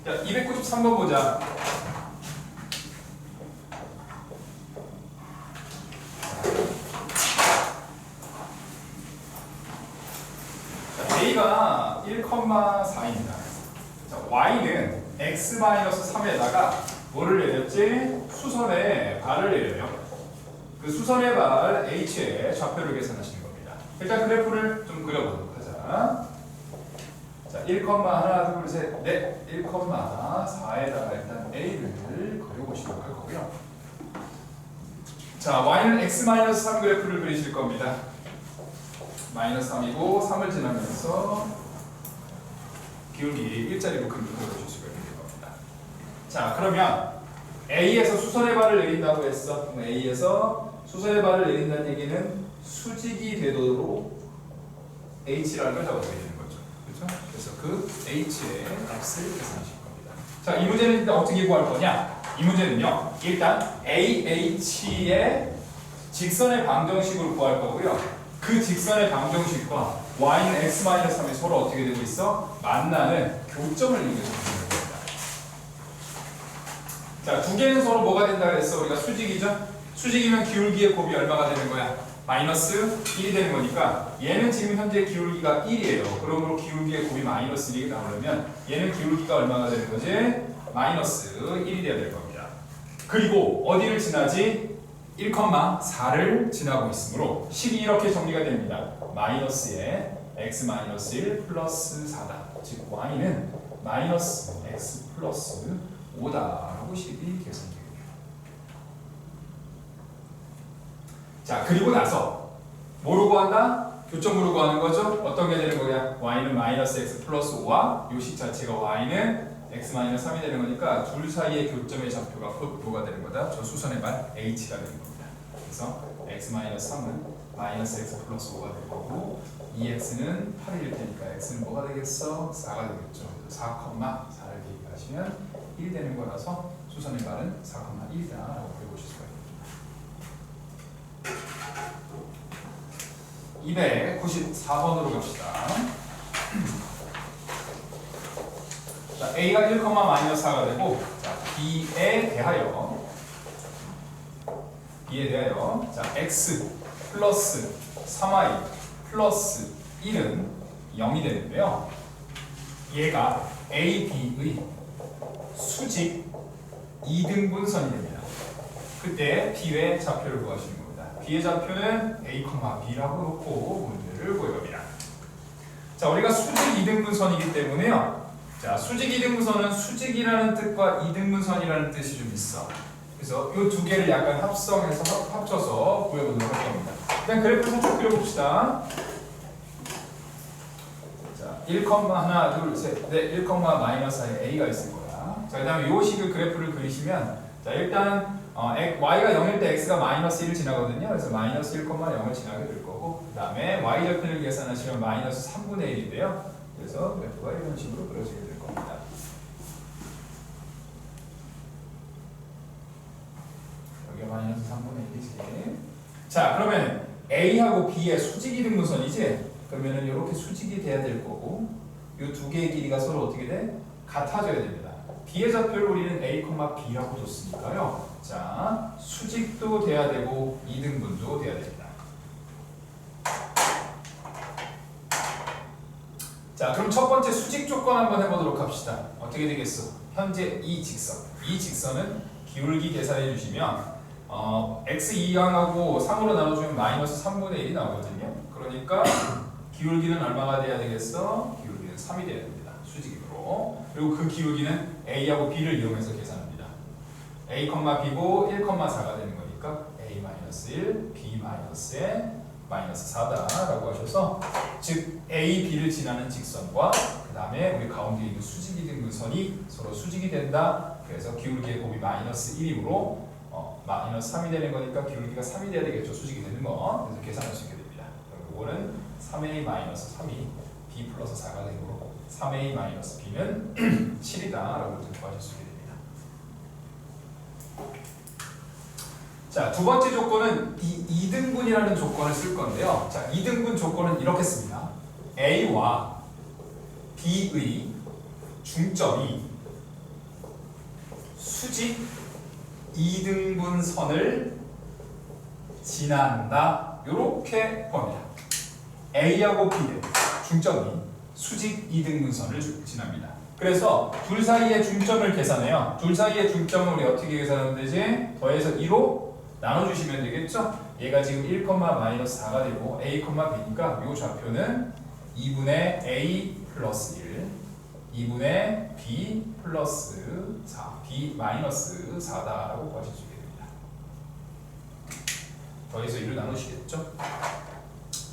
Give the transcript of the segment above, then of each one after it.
자, 293번 보자. 자, A가 1,4입니다. 자, Y는 x-3에다가 뭐를 내렸지? 수선의 발을 내려요. 그 수선의 발 H의 좌표를 계산하시는 겁니다. 일단 그래프를 좀 그려보도록 하자. 자, 1, 하나, 둘, 셋, 넷, 1,4에다가 일단 A를 그려보시도록 할 거고요. 자, Y는 x-3 그래프를 그리실 겁니다. 마이너스 3이고 3을 지나면서 기울기 일자리 부분을 그려주실 수가 있는 겁니다. 자, 그러면 A에서 수선의 발을 내린다고 했어. A에서 수선의 발을 내린다는 얘기는 수직이 되도록 H라는 걸 적어줘야 되는 거죠. 그렇죠? 그래서 그 H의 값을 계산하실 겁니다. 자, 이 문제는 일단 어떻게 구할 거냐? 이 문제는요. 일단 AH의 직선의 방정식으로 구할 거고요. 그 직선의 방정식과 y는 x-3이 서로 어떻게 되고 있어? 만나는 교점을 이용해서 구하는 겁니다. 자, 두 개는 서로 뭐가 된다고 했어? 우리가 수직이죠? 수직이면 기울기의 곱이 얼마가 되는 거야? 마이너스 1이 되는 거니까 얘는 지금 현재 기울기가 1이에요. 그러므로 기울기의 곱이 마이너스 1이 나오려면 얘는 기울기가 얼마가 되는 거지? 마이너스 1이 돼야 될 겁니다. 그리고 어디를 지나지? 1,4를 지나고 있으므로 식이 이렇게 정리가 됩니다. 마이너스에 x-1 플러스 4다. 즉 y는 마이너스 x 플러스 5다라고 식이 계산됩니다. 자, 그리고 나서 뭐로 구한다? 교점으로 구하는 거죠? 어떤 게 되는 거야? y는 마이너스 x 플러스 5와 요 식 자체가 y는 x-3이 되는 거니까 둘 사이의 교점의 좌표가 뭐가 되는 거다? 저 수선의 발 h가 되는 겁니다. 그래서 x-3은 마이너스 x 플러스 5가 될 거고 2x는 8일 테니까 x는 뭐가 되겠어? 4가 되겠죠. 4,4를 대입하시면 1 되는 거라서 수선의 발은 4,1이다라고 배우실 수가 있습니다. 294번으로 갑시다. 자, A가 1,-4가 되고 자, B에 대하여 자, x 플러스 3y 플러스 1은 0이 되는데요. 얘가 A, B의 수직 2등분선이 됩니다. 그때 B의 좌표를 구하시는 겁니다. B의 좌표는 A, B라고 놓고 문제를 구해봅니다. 자, 우리가 수직 2등분선이기 때문에요. 자, 수직 2등분선은 수직이라는 뜻과 2등분선이라는 뜻이 좀 있어. 그래서 이 두 개를 약간 합성해서 합쳐서 구해보도록 할 겁니다. 일단 그래프 살짝 그려봅시다. 자, 1, 하나, 둘, 셋, 넷, 1, 마이너스에 A가 있을 거야. 자, 그 다음에 이 식을 그래프를 그리시면 자, 일단 y가 0일 때 x가 마이너스 1을 지나거든요. 그래서 마이너스 1,0을 지나게 될 거고 그 다음에 y 절편을 계산하시면 마이너스 3분의 1인데요. 그래서 그래프가 이런 식으로 그려지게 될 겁니다. 여기가 마이너스 3분의 1이지. 자, 그러면 A하고 B의 수직이 등분선이지? 그러면은 이렇게 수직이 돼야 될 거고 이 두 개의 길이가 서로 어떻게 돼? 같아져야 됩니다. B의 좌표를 우리는 A, B라고 뒀으니까요. 자, 수직도 돼야 되고 2등분도 돼야 됩니다. 자, 그럼 첫 번째 수직 조건 한번 해보도록 합시다. 어떻게 되겠어? 현재 이 직선은 기울기 계산해 주시면 x 2항하고 3으로 나눠주면 마이너스 3분의 1이 나오거든요. 그러니까 기울기는 얼마가 돼야 되겠어? 기울기는 3이 돼야 됩니다. 수직으로. 그리고 그 기울기는 A하고 B를 이용해서 계산합니다. A, B고 1,4가 되는 거니까 A-1, B-에 마이너스 4다라고 하셔서 즉 A, B를 지나는 직선과 그 다음에 우리 가운데 있는 수직이 등분선이 서로 수직이 된다. 그래서 기울기의 곱이 마이너스 1이므로 마이너스 3이 되는 거니까 기울기가 3이 돼야 되겠죠. 수직이 되는 거. 그래서 계산할 수 있게 됩니다. 그거는 3A 마이너스 3이 B 플러스 4가 되므로 3A 마이너스 B는 7이다라고 구하실 수 있게 됩니다. 자, 두 번째 조건은 이 2등분이라는 조건을 쓸 건데요. 자, 2등분 조건은 이렇게 씁니다. A와 B의 중점이 수직 2등분선을 지난다. 이렇게 봅니다. A하고 B의 중점이 수직 2등분선을 지납니다. 그래서 둘 사이의 중점을 계산해요. 둘 사이의 중점을 우리 어떻게 계산하면 되지? 더해서 2로 나눠주시면 되겠죠? 얘가 지금 1,-4가 되고 A, B니까 이 좌표는 2분의 A 플러스 1, 2분의 B 플러스 4, B 마이너스 4다라고 구하시게 됩니다. 더해서 1로 나누시겠죠?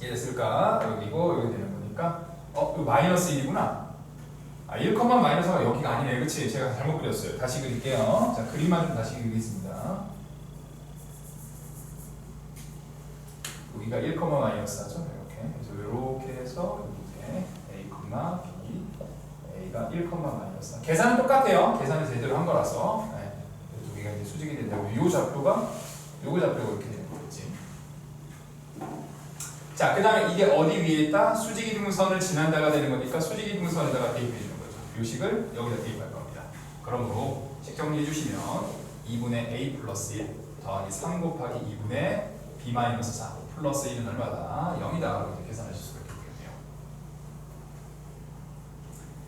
이해됐을까? 여기고 여기 되는 거니까 이거 마이너스 1이구나. 1,-4가 여기가 아니네. 그치? 제가 잘못 그렸어요. 다시 그릴게요. 자, 그림만 좀 다시 그리겠습니다. 여기가 1,-4죠. 이렇게. 그래서 이렇게 해서 이렇게 A, B, A가 1,-4. 계산은 똑같아요. 계산은 제대로 한 거라서. 네. 여기가 이제 수직이 된다고. 요 좌표가 요거 좌표가 이렇게 되는 거겠지. 자, 그 다음에 이게 어디 위에 있다? 수직 이등분선을 지난다가 되는 거니까 수직 이등분선에다가 대입해 주는 거죠. 요식을 여기다 대입할 겁니다. 그러므로 식 정리해 주시면 2분의 A 플러스 1 더하기 3 곱하기 2분의 B 마이너스 4 플러스 1은 얼마다? 0이다. 이렇게 계산하실 수가 있겠네요.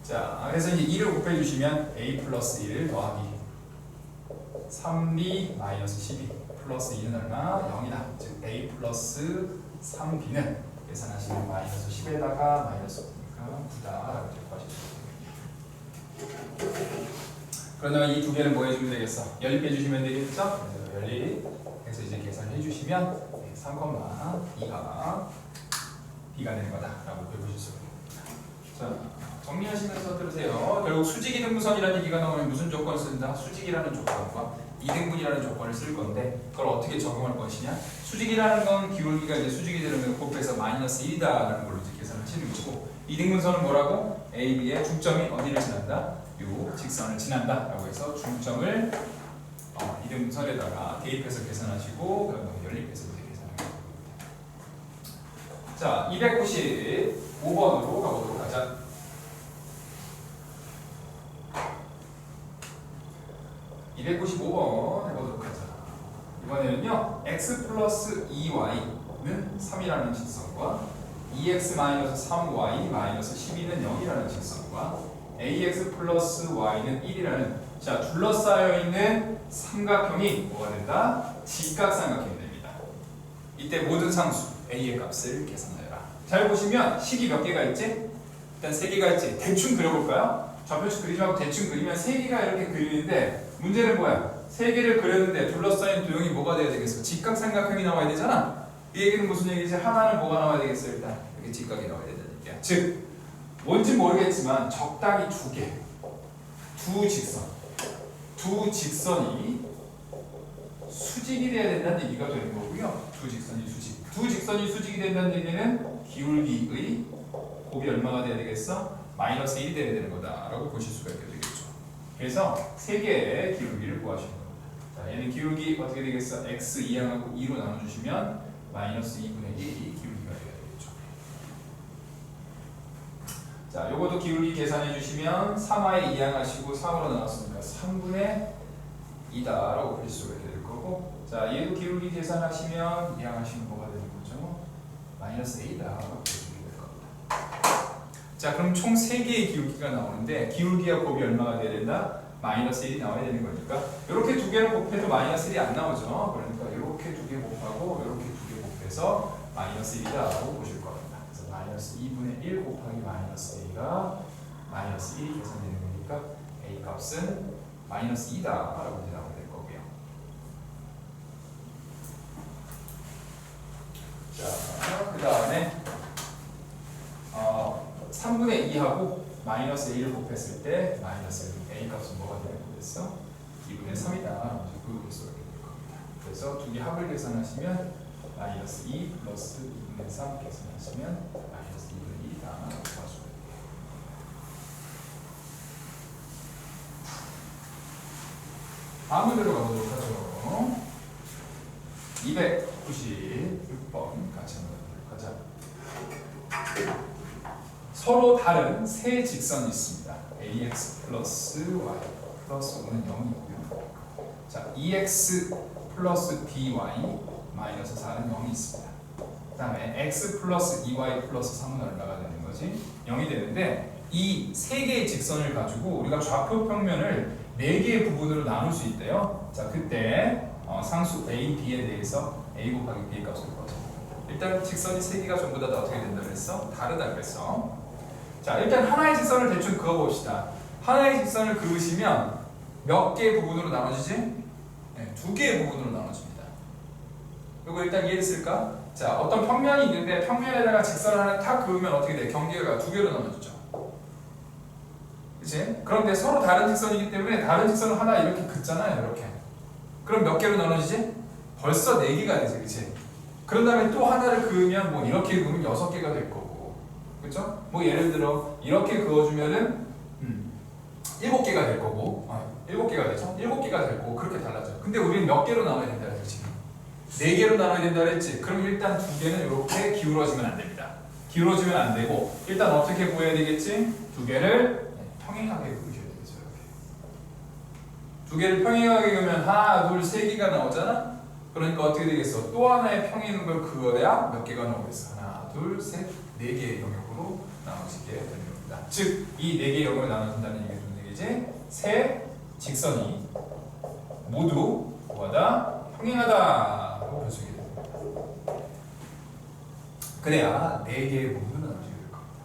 자, 그래서 이제 2를 곱해 주시면 A 플러스 1 더하기 3B 마이너스 12 플러스 2는 얼마? 0이다. 즉 A 플러스 3B는 계산하시면 마이너스 10에다가 마이너스 9니까 9다. 이렇게 구하실 수 있겠네요. 그러면 이 두 개는 뭐 해주면 되겠어? 연립해 주시면 되겠죠? 그래서 연립해서 이제 계산해 주시면 3,2가 B가 되는 거다라고 배우실 수가 있습니다. 자, 정리하시면서 들으세요. 결국 수직 이등분선이라는 얘기가 나오면 무슨 조건을 쓴다? 수직이라는 조건과 이등분이라는 조건을 쓸 건데 그걸 어떻게 적용할 것이냐? 수직이라는 건 기울기가 이제 수직이 되는 곱해서 마이너스 1이다라는 걸로 이제 계산을 치는 거고 이등분선은 뭐라고? A, B의 중점이 어디를 지난다? 요 직선을 지난다라고 해서 중점을 이등분선에다가 대입해서 계산하시고 그다음에 연립해서 이제 계산하는 겁니다. 자, 295번으로 가보도록 하자. 해보도록 하자. 이번에는요 x 플러스 2y는 3이라는 직선과 2x 마이너스 3y 마이너스 12는 0이라는 직선과 ax 플러스 y는 1이라는 자 둘러싸여 있는 삼각형이 뭐가 된다? 직각삼각형이 됩니다. 이때 모든 상수 a의 값을 계산하여라. 잘 보시면 식이 몇 개가 있지? 일단 3개가 있지. 대충 그려볼까요? 좌표식 그리지 말고 대충 그리면 3개가 이렇게 그리는데 문제는 뭐야? 3개를 그렸는데 둘러싸인 도형이 뭐가 돼야 되겠어? 직각삼각형이 나와야 되잖아. 이 얘기는 무슨 얘기지? 하나는 뭐가 나와야 되겠어? 일단 이렇게 직각이 나와야 된다는 얘기야. 즉 뭔지 모르겠지만 적당히 두 개, 두 직선이 수직이 돼야 된다는 얘기가 되는 거고요. 두 직선이 수직이 된다는 얘기는 기울기의 곱이 얼마가 돼야 되겠어? 마이너스 1이 돼야 되는 거다라고 보실 수가 있게 되겠죠. 그래서 세 개의 기울기를 구하시는 겁니다. 자, 얘는 기울기 어떻게 되겠어? x 2항하고 2로 나눠주시면 마이너스 2분의 1이 기울기가 돼야 되겠죠. 자, 요것도 기울기 계산해 주시면 3y 2항 하시고 3으로 나눴으니까 3분의 2다라고 보실 수가 있게 될 거고, 자, 얘도 기울기 계산하시면 2항 하시면 뭐가 되는 거죠? 마이너스 8이다라고 보시게 될 겁니다. 자, 그럼 총 3개의 기울기가 나오는데 기울기와 곱이 얼마가 돼야 된다? 마이너스 1이 나와야 되는 거니까 이렇게 두 개를 곱해도 마이너스 1이 안 나오죠. 그러니까 이렇게 두 개 곱하고 이렇게 두 개 곱해서 마이너스 1이다라고 보실 겁니다. 그래서 마이너스 2분의 1 곱하기 마이너스 a가 마이너스 1이 계산되는 거니까 a 값은 마이너스 2다라고 이제 나오게 될 거고요. 자, 그 다음에 3분의 2하고 마이너스 1을 곱했을 때 마이너스 1, a 값은 뭐가 되는 거겠어? 2분의 3이다. 그렇게 수가 될 겁니다. 그래서 두 개 합을 계산하시면 마이너스 2 플러스 2분의 3 계산하시면 마이너스 2분의 1이다. 라고 구할 수가 있고요. 다음 문제로 가보도록 하죠. 296번 같이 한번 해보도록 하자. 서로 다른 세 직선이 있습니다. ax 플러스 y 플러스 5는 0이고요. 자, 2x 플러스 by 마이너스 4는 0이 있습니다. 그 다음에 x 플러스 2y 플러스 3은 얼마가 되는 거지? 0이 되는데 이 세 개의 직선을 가지고 우리가 좌표 평면을 4개의 부분으로 나눌 수 있대요. 자, 그때 상수 a, b에 대해서 a 곱하기 b의 값을 구하자. 일단 직선이 3개가 전부 다 어떻게 된다고 그랬어? 다르다 그랬어. 자, 일단 하나의 직선을 대충 그어봅시다. 하나의 직선을 그으시면 몇 개의 부분으로 나눠지지? 네, 2개의 부분으로 나눠집니다. 이거 일단 이해했을까? 자, 어떤 평면이 있는데 평면에다가 직선을 하나 탁 그으면 어떻게 돼? 경계가 2개로 나눠지죠. 그치? 그런데 서로 다른 직선이기 때문에 다른 직선을 하나 이렇게 긋잖아요. 이렇게. 그럼 몇 개로 나눠지지? 벌써 4개가 되지. 그치? 그런 다음에 또 하나를 그으면 뭐 이렇게 그으면 6개가 될 거고. 그쵸? 뭐 예를 들어 이렇게 그어주면은 7개가 될 거고 7개가 되죠? 7개가 될 거고 그렇게 달라져. 근데 우리는 몇 개로 나눠야 된다 그랬지? 4개로 나눠야 된다 그랬지? 그럼 일단 2개는 이렇게 기울어지면 안 됩니다. 기울어지면 안 되고 일단 어떻게 구해야 되겠지? 2개를 평행하게 그으셔야 되겠죠. 이렇게 2개를 평행하게 그으면 하나, 둘, 3개가 나오잖아? 그러니까 어떻게 되겠어? 또 하나의 평행인 걸 그어야 몇 개가 나오겠어? 하나, 둘, 셋, 4개의 영역으로 나눠지게 되는 겁니다. 즉, 이 4개의 영역으로 나눠진다는 얘기가 무슨 얘기지? 세 직선이 모두 뭐하다? 평행하다라고 볼 수 있게 됩니다. 그래야 4개의 부분으로 나눠지게 될 겁니다.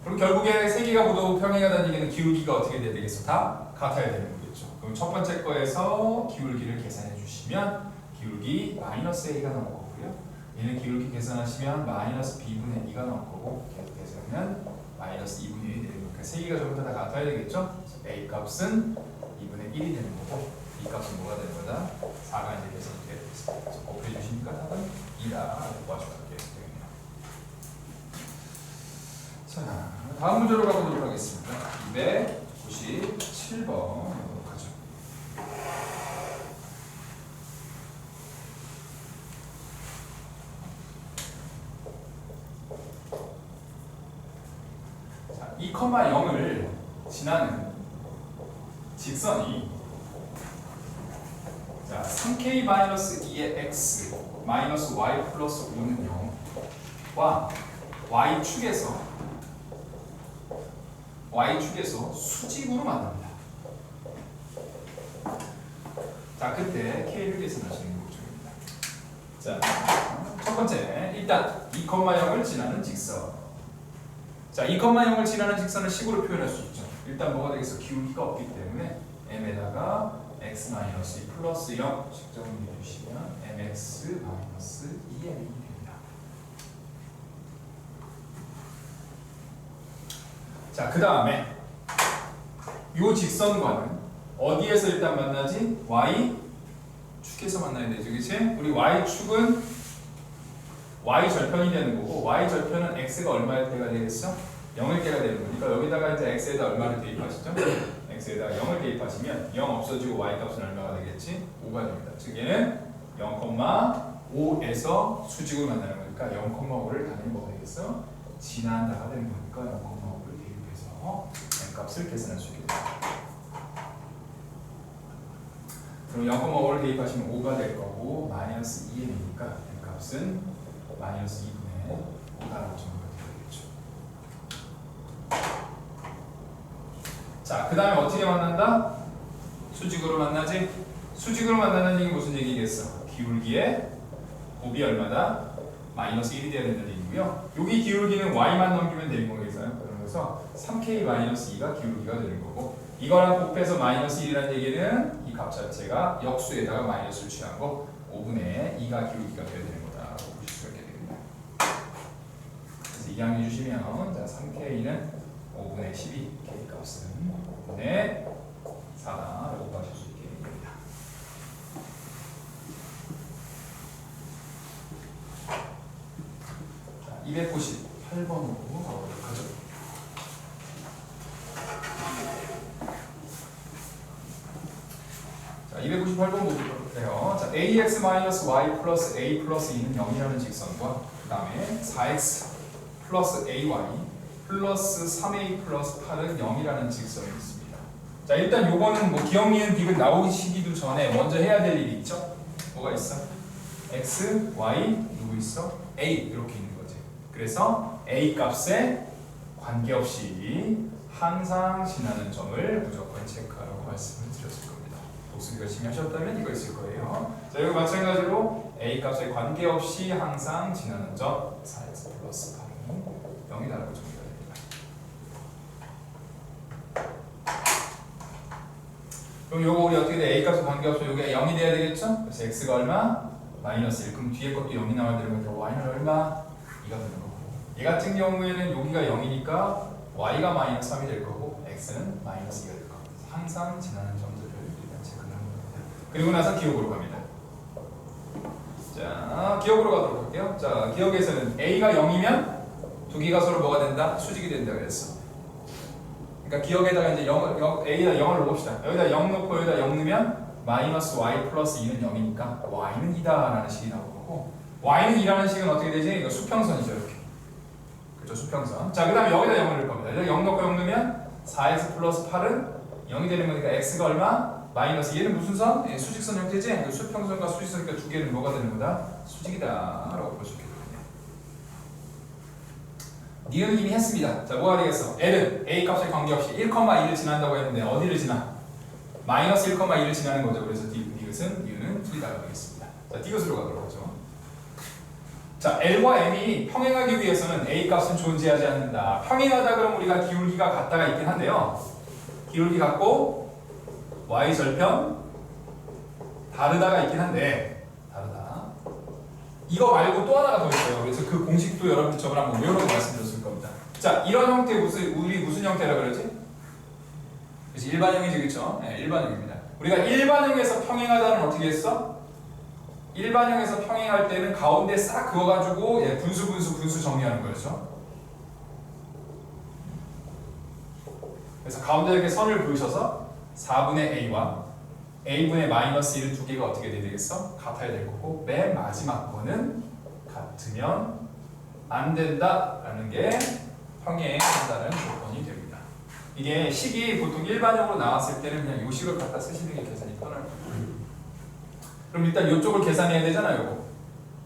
그럼 결국에 3개가 모두 평행하다는 얘기는 기울기가 어떻게 돼야 되겠어? 다 같아야 되는 거겠죠. 그럼 첫 번째 거에서 기울기를 계산해 주시면 기울기 마이너스 a가 나올 거고요. 얘는 기울기 계산하시면 마이너스 b분의 2가 나올 거고 계산하면 마이너스 2분의 1이 되는 거니까 3개가 전부 다 같아야 되겠죠. a 값은 2분의 1이 되는 거고 b 값은 뭐가 되는 거다? 4가 이제 계산이 돼야 되겠습니다. 그래서 곱해 주시니까 답은 2다. 도와주게 되겠네요. 자, 다음 문제로 가보도록 하겠습니다. 297번 보도록 하죠. 자, 2,0을 지나는 직선이 자, 3k-2의 x 마이너스 y 플러스 5는 0과 y축에서 수직으로 만납니다. 자, 그때 k를 계산하시는 게 목적입니다. 자, 첫 번째, 일단 2,0을 지나는 직선. 자, 2,0을 지나는 직선을 식으로 표현할 수 있죠. 일단 뭐가 되겠어? 기울기가 없기 때문에 m에다가 x-2 플러스 0 식정을 해주시면 mx-2m이 됩니다. 자, 그 다음에 이 직선과는 어디에서 일단 만나지? y축에서 만나야 되죠. 그치? 우리 y축은 y절편이 되는 거고 y절편은 x가 얼마일 때가 되겠어? 0일 때가 되는 거니까 여기다가 이제 x에다 얼마를 대입하시죠? x에다가 0을 대입하시면 0 없어지고 y값은 얼마가 되겠지? 5가 됩니다. 즉 얘는 0,5에서 수직으로 만나는 거니까 0,5를 당연히 뭐가 되겠어? 지난다가 되는 거니까 0,5를 대입해서 n값을 계산할 수 있게 됩니다. 그럼 0,5를 대입하시면 5가 될 거고 마이너스 2m이니까 n값은 마이너스 2분의 5라고 정도가 되겠죠. 자, 그 다음에 어떻게 만난다? 수직으로 만나지? 수직으로 만나는 얘기 무슨 얘기겠어? 기울기의 곱이 얼마다? 마이너스 1이 돼야 된다는 얘기고요. 여기 기울기는 y만 넘기면 되는 거겠어요. 그래서 3k-2가 기울기가 되는 거고 이거랑 곱해서 마이너스 1이라는 얘기는 이 값 자체가 역수에다가 마이너스를 취한 거 5분의 2가 기울기가 돼야 되는 거다라고 보실 수가 있게 됩니다. 그래서 이 양해 주시면 자 3k는 5분의 12, k 값은 5분의 4라고 하실 수 있게 됩니다. 자, 298번으로 가보도록 하죠. 자, 298번 보도록 해요. 자, ax-y 플러스 a 플러스 2는 0이라는 직선과 그 다음에 4x 플러스 ay 플러스 3a 플러스 8은 0이라는 직선이 있습니다. 자, 일단 요거는 뭐 기억, 니은, 디귿 나오시기도 전에 먼저 해야 될 일이 있죠? 뭐가 있어? x, y, 누구 있어? a 이렇게 있는 거지. 그래서 a 값에 관계없이 항상 지나는 점을 무조건 체크하라고 말씀을 드렸을 겁니다. 복습 열심히 하셨다면 이거 있을 거예요. 자, 여기 마찬가지로 a 값에 관계없이 항상 지나는 점 4x 플러스 8은 0이다라고 정리가 됩니다. 그럼 요거 우리 어떻게 돼? a 값에 관계없이 요게 0이 돼야 되겠죠? 그래서 x가 얼마? 마이너스 1. 그럼 뒤에 것도 0이 나와야 되는 거죠. y는 얼마? 2가 되는 거고. 얘 같은 경우에는 여기가 0이니까 y가 마이너스 3이 될 거고 x는 마이너스 2가 될 겁니다. 항상 지나는 점들을 일단 체크를 하는 겁니다. 그리고 나서 기억으로 갑니다. 자, 기억으로 가도록 할게요. 자, 기억에서는 a가 0이면 두 개가 서로 뭐가 된다? 수직이 된다 그랬어. 그러니까 기억에다가 이제 a에다 0을 넣읍시다. 여기다 0 넣고 여기다 0 넣으면 마이너스 y 플러스 2는 0이니까 y는 2다 라는 식이 나올 거고, y는 2라는 식은 어떻게 되지? 이거 수평선이죠. 이렇게. 그렇죠, 수평선. 자, 그 다음에 여기다 0을 넣을 겁니다. 여기다 0 넣고 0 넣으면 4x 플러스 8은 0이 되는 거니까 x가 얼마? 마이너스. 얘는 무슨 선? 예, 수직선 형태지? 그 수평선과 수직선이니까 두 개는 뭐가 되는 거다? 수직이다 라고 볼 수 있겠거든요. 니은 이미 했습니다. 자, 뭐가 되겠어? L은 a 값에 관계없이 1,2를 지난다고 했는데 어디를 지나? 마이너스 1,2를 지나는 거죠. 그래서 디귿은 니은은 틀리다고 하겠습니다. 자, 디귿으로 가도록 하죠. 자, L과 M이 평행하기 위해서는 a 값은 존재하지 않는다. 평행하다 그러면 우리가 기울기가 같다가 있긴 한데요. 기울기 같고 y 절편 다르다가 있긴 한데 다르다. 이거 말고 또 하나가 더 있어요. 그래서 그 공식도 여러분들 저번에 한번 외우라고 말씀드렸을 겁니다. 자, 이런 형태 우리 무슨 형태라 그러지? 그래서 일반형이지, 그렇죠? 네, 일반형입니다. 우리가 일반형에서 평행하다는 어떻게 했어? 일반형에서 평행할 때는 가운데 싹 그어가지고 예, 분수 정리하는 거였죠. 그래서 가운데 이렇게 선을 그으셔서 4분의 a와 a분의 마이너스 1은 두 개가 어떻게 돼야 되겠어? 같아야 될 거고, 맨 마지막 거는 같으면 안 된다라는 게 평행한다는 조건이 됩니다. 이게 식이 보통 일반형으로 나왔을 때는 그냥 요 식을 갖다 쓰시는 게 계산이 편할 거예요. 그럼 일단 이쪽을 계산해야 되잖아요, 요거.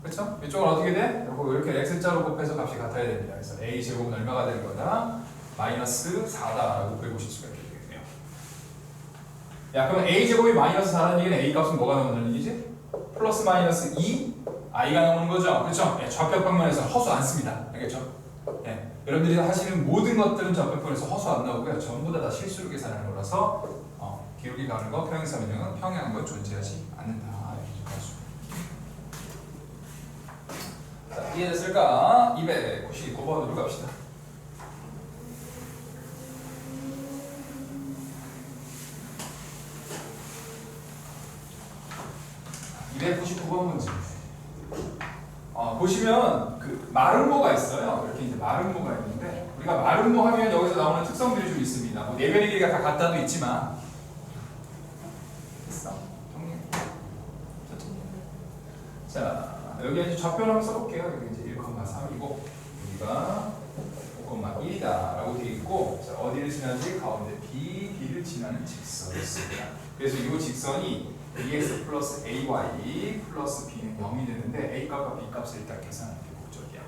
그렇죠? 이쪽은 어떻게 돼? 요거 이렇게 x자로 곱해서 값이 같아야 됩니다. 그래서 a 제곱은 얼마가 되는 거다? 마이너스 4다라고 그려보실 수가 있겠네요. 야, 그럼 a 제곱이 마이너스 4라는 얘기는 a 값은 뭐가 나온다는 얘기지? 플러스 마이너스 2 i가 나오는 거죠. 그렇죠? 예, 좌표평면에서 허수 안 씁니다. 알겠죠? 예, 여러분들이 하시는 모든 것들은 좌표평면에서 허수 안 나오고요. 전부 다 실수로 계산하는 거라서 기울기 가는 거, 평행사면은 평행한 건 존재하지 않는다. 자, 이해됐을까? 299번으로 갑시다. 문제. 보시면 그 마름모가 있어요. 이렇게 이제 마름모가 있는데 우리가 마름모 하면 여기서 나오는 특성들이 좀 있습니다. 뭐 내변의 길이가 다 같다도 있지만 됐어. 자, 여기 이제 좌표를 한번 써볼게요. 여기 이제 1,3이고 여기가 5,1이다라고 되어 있고, 자, 어디를 지나지? 가운데 B를 지나는 직선이 있습니다. 그래서 이 직선이 bx 플러스 ay 플러스 b는 0이 되는데 a 값과 b 값을 일단 계산하는 게 목적이야.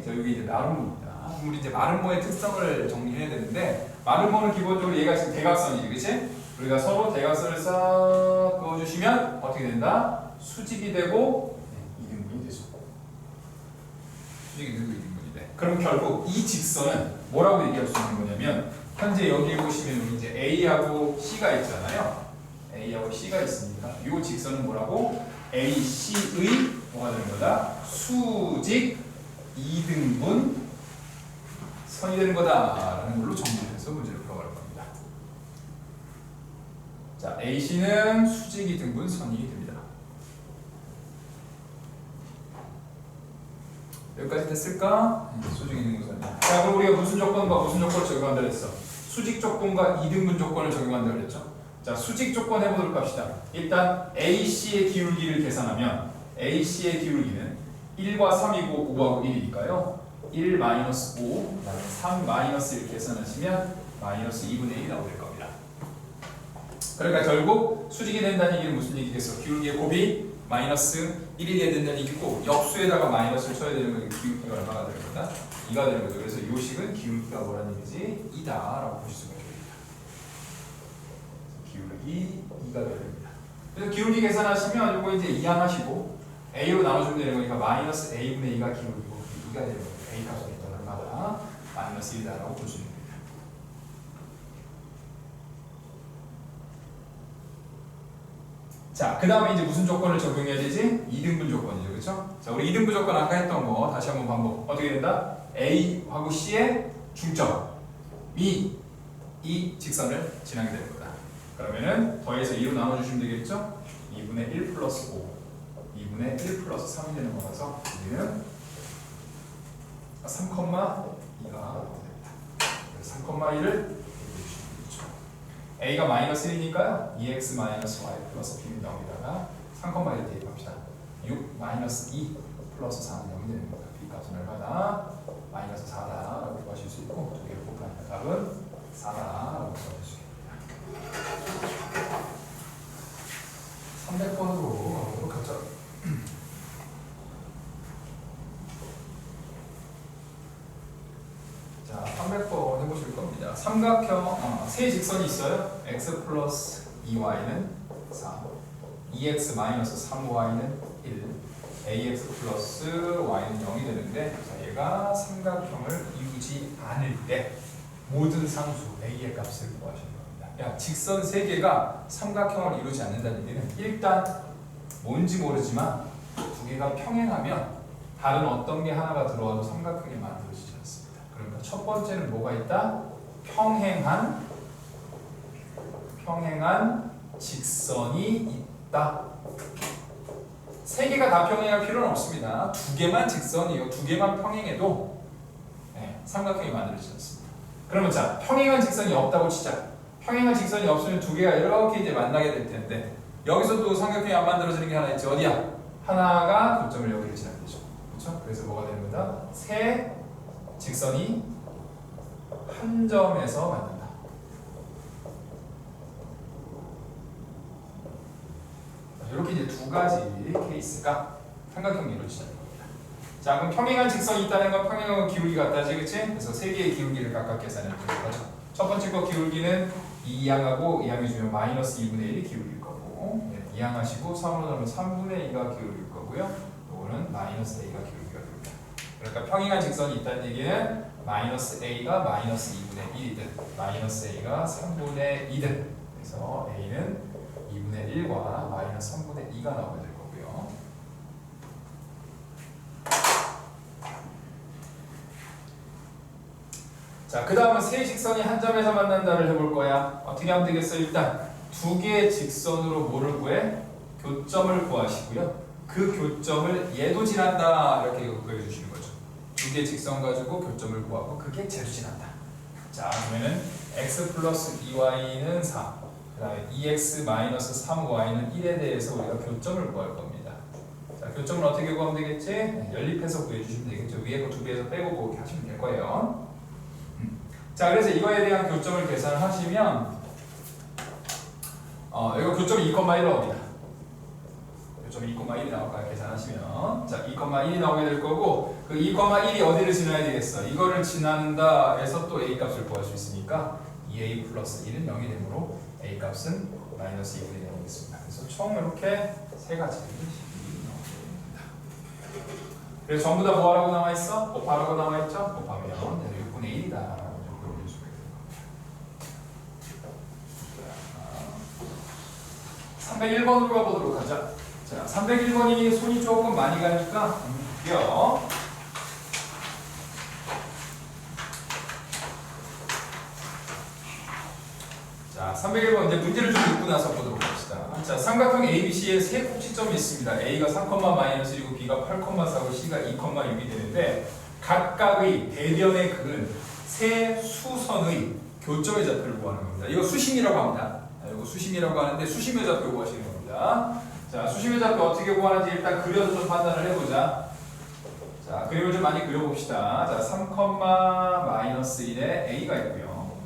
자, 여기 이제 마름모입니다. 우리 이제 마름모의 특성을 정리해야 되는데, 마름모는 기본적으로 얘가 지금 대각선이지, 그렇지? 우리가 서로 대각선을 싹 그어주시면 어떻게 된다? 수직이 되고 이등분이 되죠. 수직이 되고 이등분이 돼. 그럼 결국 이 직선은 뭐라고 얘기할 수 있는 거냐면, 현재 여기 보시면 우리 이제 a하고 c가 있잖아요. A하고 C가 있으니까 이 직선은 뭐라고? AC의 뭐가 되는 거다? 수직 2등분 선이 되는 거다라는 걸로 정리해서 문제를 풀어갈 겁니다. 자, AC는 수직 2등분 선이 됩니다. 여기까지 됐을까? 수직 2등분 선. 자, 그럼 우리가 무슨 조건과 무슨 조건을 적용한다 그랬어? 수직 조건과 2등분 조건을 적용한다 그랬죠? 자, 수직 조건 해보도록 합시다. 일단 AC의 기울기를 계산하면 AC의 기울기는 1과 3이고 5하고 1이니까요. 1 마이너스 5, 그다음에 3 마이너스 1 계산하시면 마이너스 2분의 1이 나오게 될 겁니다. 그러니까 결국 수직이 된다는 얘기는 무슨 얘기겠어? 기울기의 곱이 마이너스 1이 돼야 된다는 얘기고 역수에다가 마이너스를 쳐야 되는 거니까 기울기가 얼마가 되는 거다? 2가 되는 거죠. 그래서 이 식은 기울기가 뭐라는 얘기지? 2다 라고 보실 수가 있습니다. 기울기 2가 됩니다. 그래서 기울기 계산하시면 이거 이제 이항하시고 a로 나눠주면 되는 거니까 마이너스 a분의 2가 기울기고 2가 되는 거예요. a 값은 일단 얼마다? 마이너스 1이다라고 볼 수 있는 겁니다. 자, 그 다음에 이제 무슨 조건을 적용해야 되지? 2등분 조건이죠. 그렇죠? 자, 우리 2등분 조건 아까 했던 거 다시 한번 반복. 어떻게 된다? A하고 C의 중점이 이 직선을 지나게 되는 거다. 그러면은 더해서 2로 나눠주시면 되겠죠? 2분의 1 플러스 5 2분의 1 플러스 3이 되는 거라서 우리는 3,2가 됩니다. 그래서 3,2를 a가 마이너스 1이니까요. 2x 마이너스 y 플러스 b는 0이다가 3,1을 대입합시다. 6 마이너스 2 플러스 4는 0이 되는 겁니다. b 값은 얼마다? 마이너스 4다라고 구하실 수 있고 두 개를 곱하니까 답은 4다라고 구하실 수 있습니다. 300번으로 가보도록 하죠. 자, 300번 해보실 겁니다. 삼각형, 세 직선이 있어요. x 플러스 2y는 4, 2x 마이너스 3y는 1, ax 플러스 y는 0이 되는데 자, 얘가 삼각형을 이루지 않을 때 모든 상수 a의 값을 구하시는 겁니다. 야, 직선 세 개가 삼각형을 이루지 않는다는 얘기는 일단 뭔지 모르지만 두 개가 평행하면 다른 어떤 게 하나가 들어와도 삼각형이 만들어지지 않습니다. 그러니까 첫 번째는 뭐가 있다? 평행한 직선이 있다. 세 개가 다 평행할 필요는 없습니다. 두 개만 직선이요. 두 개만 평행해도 삼각형이 만들어지지 않습니다. 그러면 자, 평행한 직선이 없다고 치자. 평행한 직선이 없으면 두 개가 이렇게 이제 만나게 될 텐데 여기서 또 삼각형이 안 만들어지는 게 하나 있지. 어디야? 하나가 교점을 여기를 지나게 되죠. 그렇죠? 그래서 뭐가 되는 거다? 세 직선이 한 점에서 만난다. 이렇게 이제 두 가지 케이스가 삼각형이 이루어지는 겁니다. 자, 그럼 평행한 직선이 있다는 건 평행한 기울기 같다지, 그치? 그래서 세 개의 기울기를 각각 계산해 주는 거죠. 첫 번째 거 기울기는 2항하고 2항이 주면 마이너스 2분의 1이 기울기일 거고 2항하시고 3으로 넣으면 3분의 2가 기울기일 거고요. 이거는 마이너스 a가 기울기가 됩니다. 그러니까 평행한 직선이 있다는 얘기는 마이너스 a가 마이너스 2분의 1이든 마이너스 a가 3분의 2든 그래서 a는 2분의 1과 마이너스 3분의 2가 나오게 될 거고요. 자, 그 다음은 세 직선이 한 점에서 만난다를 해볼 거야. 어떻게 하면 되겠어? 일단 두 개의 직선으로 뭐를 구해? 교점을 구하시고요. 그 교점을 얘도 지난다 이렇게 구해 주시는 거죠. 두 개의 직선 가지고 교점을 구하고 그게 쟤도 지난다. 자, 그러면은 x 플러스 2y는 4, 그 다음에 2x 마이너스 3y는 1에 대해서 우리가 교점을 구할 겁니다. 자, 교점을 어떻게 구하면 되겠지? 연립해서 구해주시면 되겠죠. 위에 거 두 개에서 빼고 그렇게 하시면 될 거예요. 자, 그래서 이거에 대한 교점을 계산하시면 이거 교점 2,1은 어디야? 교점 2,1이 나올까요? 계산하시면 자, 2,1이 나오게 될 거고 그 2,1이 어디를 지나야 되겠어? 이거를 지난다 해서 또 a 값을 구할 수 있으니까 2a 플러스 1은 0이 되므로 a 값은 마이너스 2분의 0이 되겠습니다. 그래서 총 이렇게 세 가지 식이 나오게 됩니다. 그래서 전부 다 뭐하라고 나와있어? 곱하라고 나와있죠? 곱하면 6분의 1이다. 301번으로 가보도록 하자. 자, 301번이 손이 조금 많이 가니까 볼게요. 자, 301번 이제 문제를 좀 읽고 나서 보도록 합시다. 자, 삼각형 ABC에 세 꼭지점이 있습니다. A가 3,-1이고 B가 8,4고 C가 2,6이 되는데 각각의 대변의 극은 세 수선의 교점의 좌표를 구하는 겁니다. 이거 수심이라고 합니다. 이거 수심이라고 하는데 수심의 좌표 구하시는 겁니다. 자, 수심의 좌표 어떻게 구하는지 일단 그려서 좀 판단을 해보자. 자, 그림을 좀 많이 그려봅시다. 자, 3, 마이너스 1에 a가 있고요.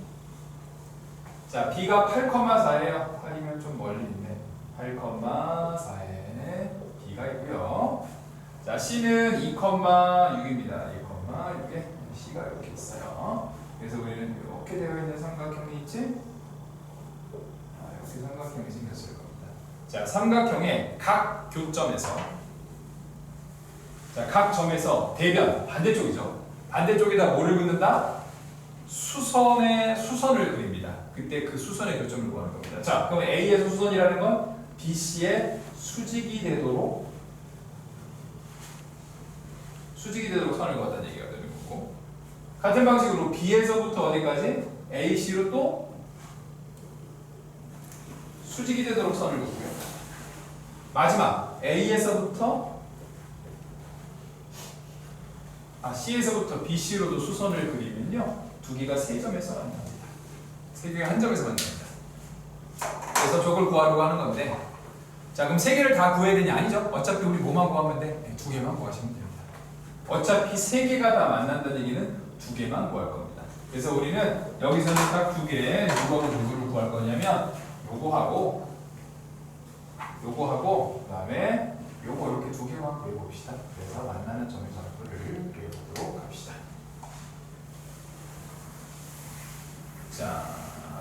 자, b가 8,4예요. 8이면 좀 멀리 있네. 8,4에 b가 있고요. 자, c는 2,6입니다. 2,6에 c가 이렇게 있어요. 그래서 우리는 이렇게 되어 있는 삼각형이 있지? 이렇게 삼각형이 생겼을 겁니다. 자, 삼각형의 각 교점에서, 자, 각 점에서 대변 반대쪽이죠. 반대쪽에다 뭐를 긋는다? 수선을 그립니다. 그때 그 수선의 교점을 구하는 겁니다. 자, 그럼 A에서 수선이라는 건 BC의 수직이 되도록 선을 그었다는 얘기가 되는 거고, 같은 방식으로 B에서부터 어디까지? AC로 또 수직이 되도록 선을 긋고요. 마지막 A에서부터 C에서부터 BC로도 수선을 그리면요, 두 개가 세 점에서 만납니다. 세 개가 한 점에서 만납니다. 그래서 저걸 구하려고 하는 건데, 자, 그럼 세 개를 다 구해야 되냐? 아니죠. 어차피 우리 뭐만 구하면 돼? 네, 두 개만 구하시면 됩니다. 어차피 세 개가 다 만난다는 얘기는 두 개만 구할 겁니다. 그래서 우리는 여기서는 딱 두 개, 누구를 구할 거냐면 요거하고 그다음에 요거 이렇게 두 개만 구해봅시다. 그래서 만나는 점의 좌표를 그려보도록 합시다. 자,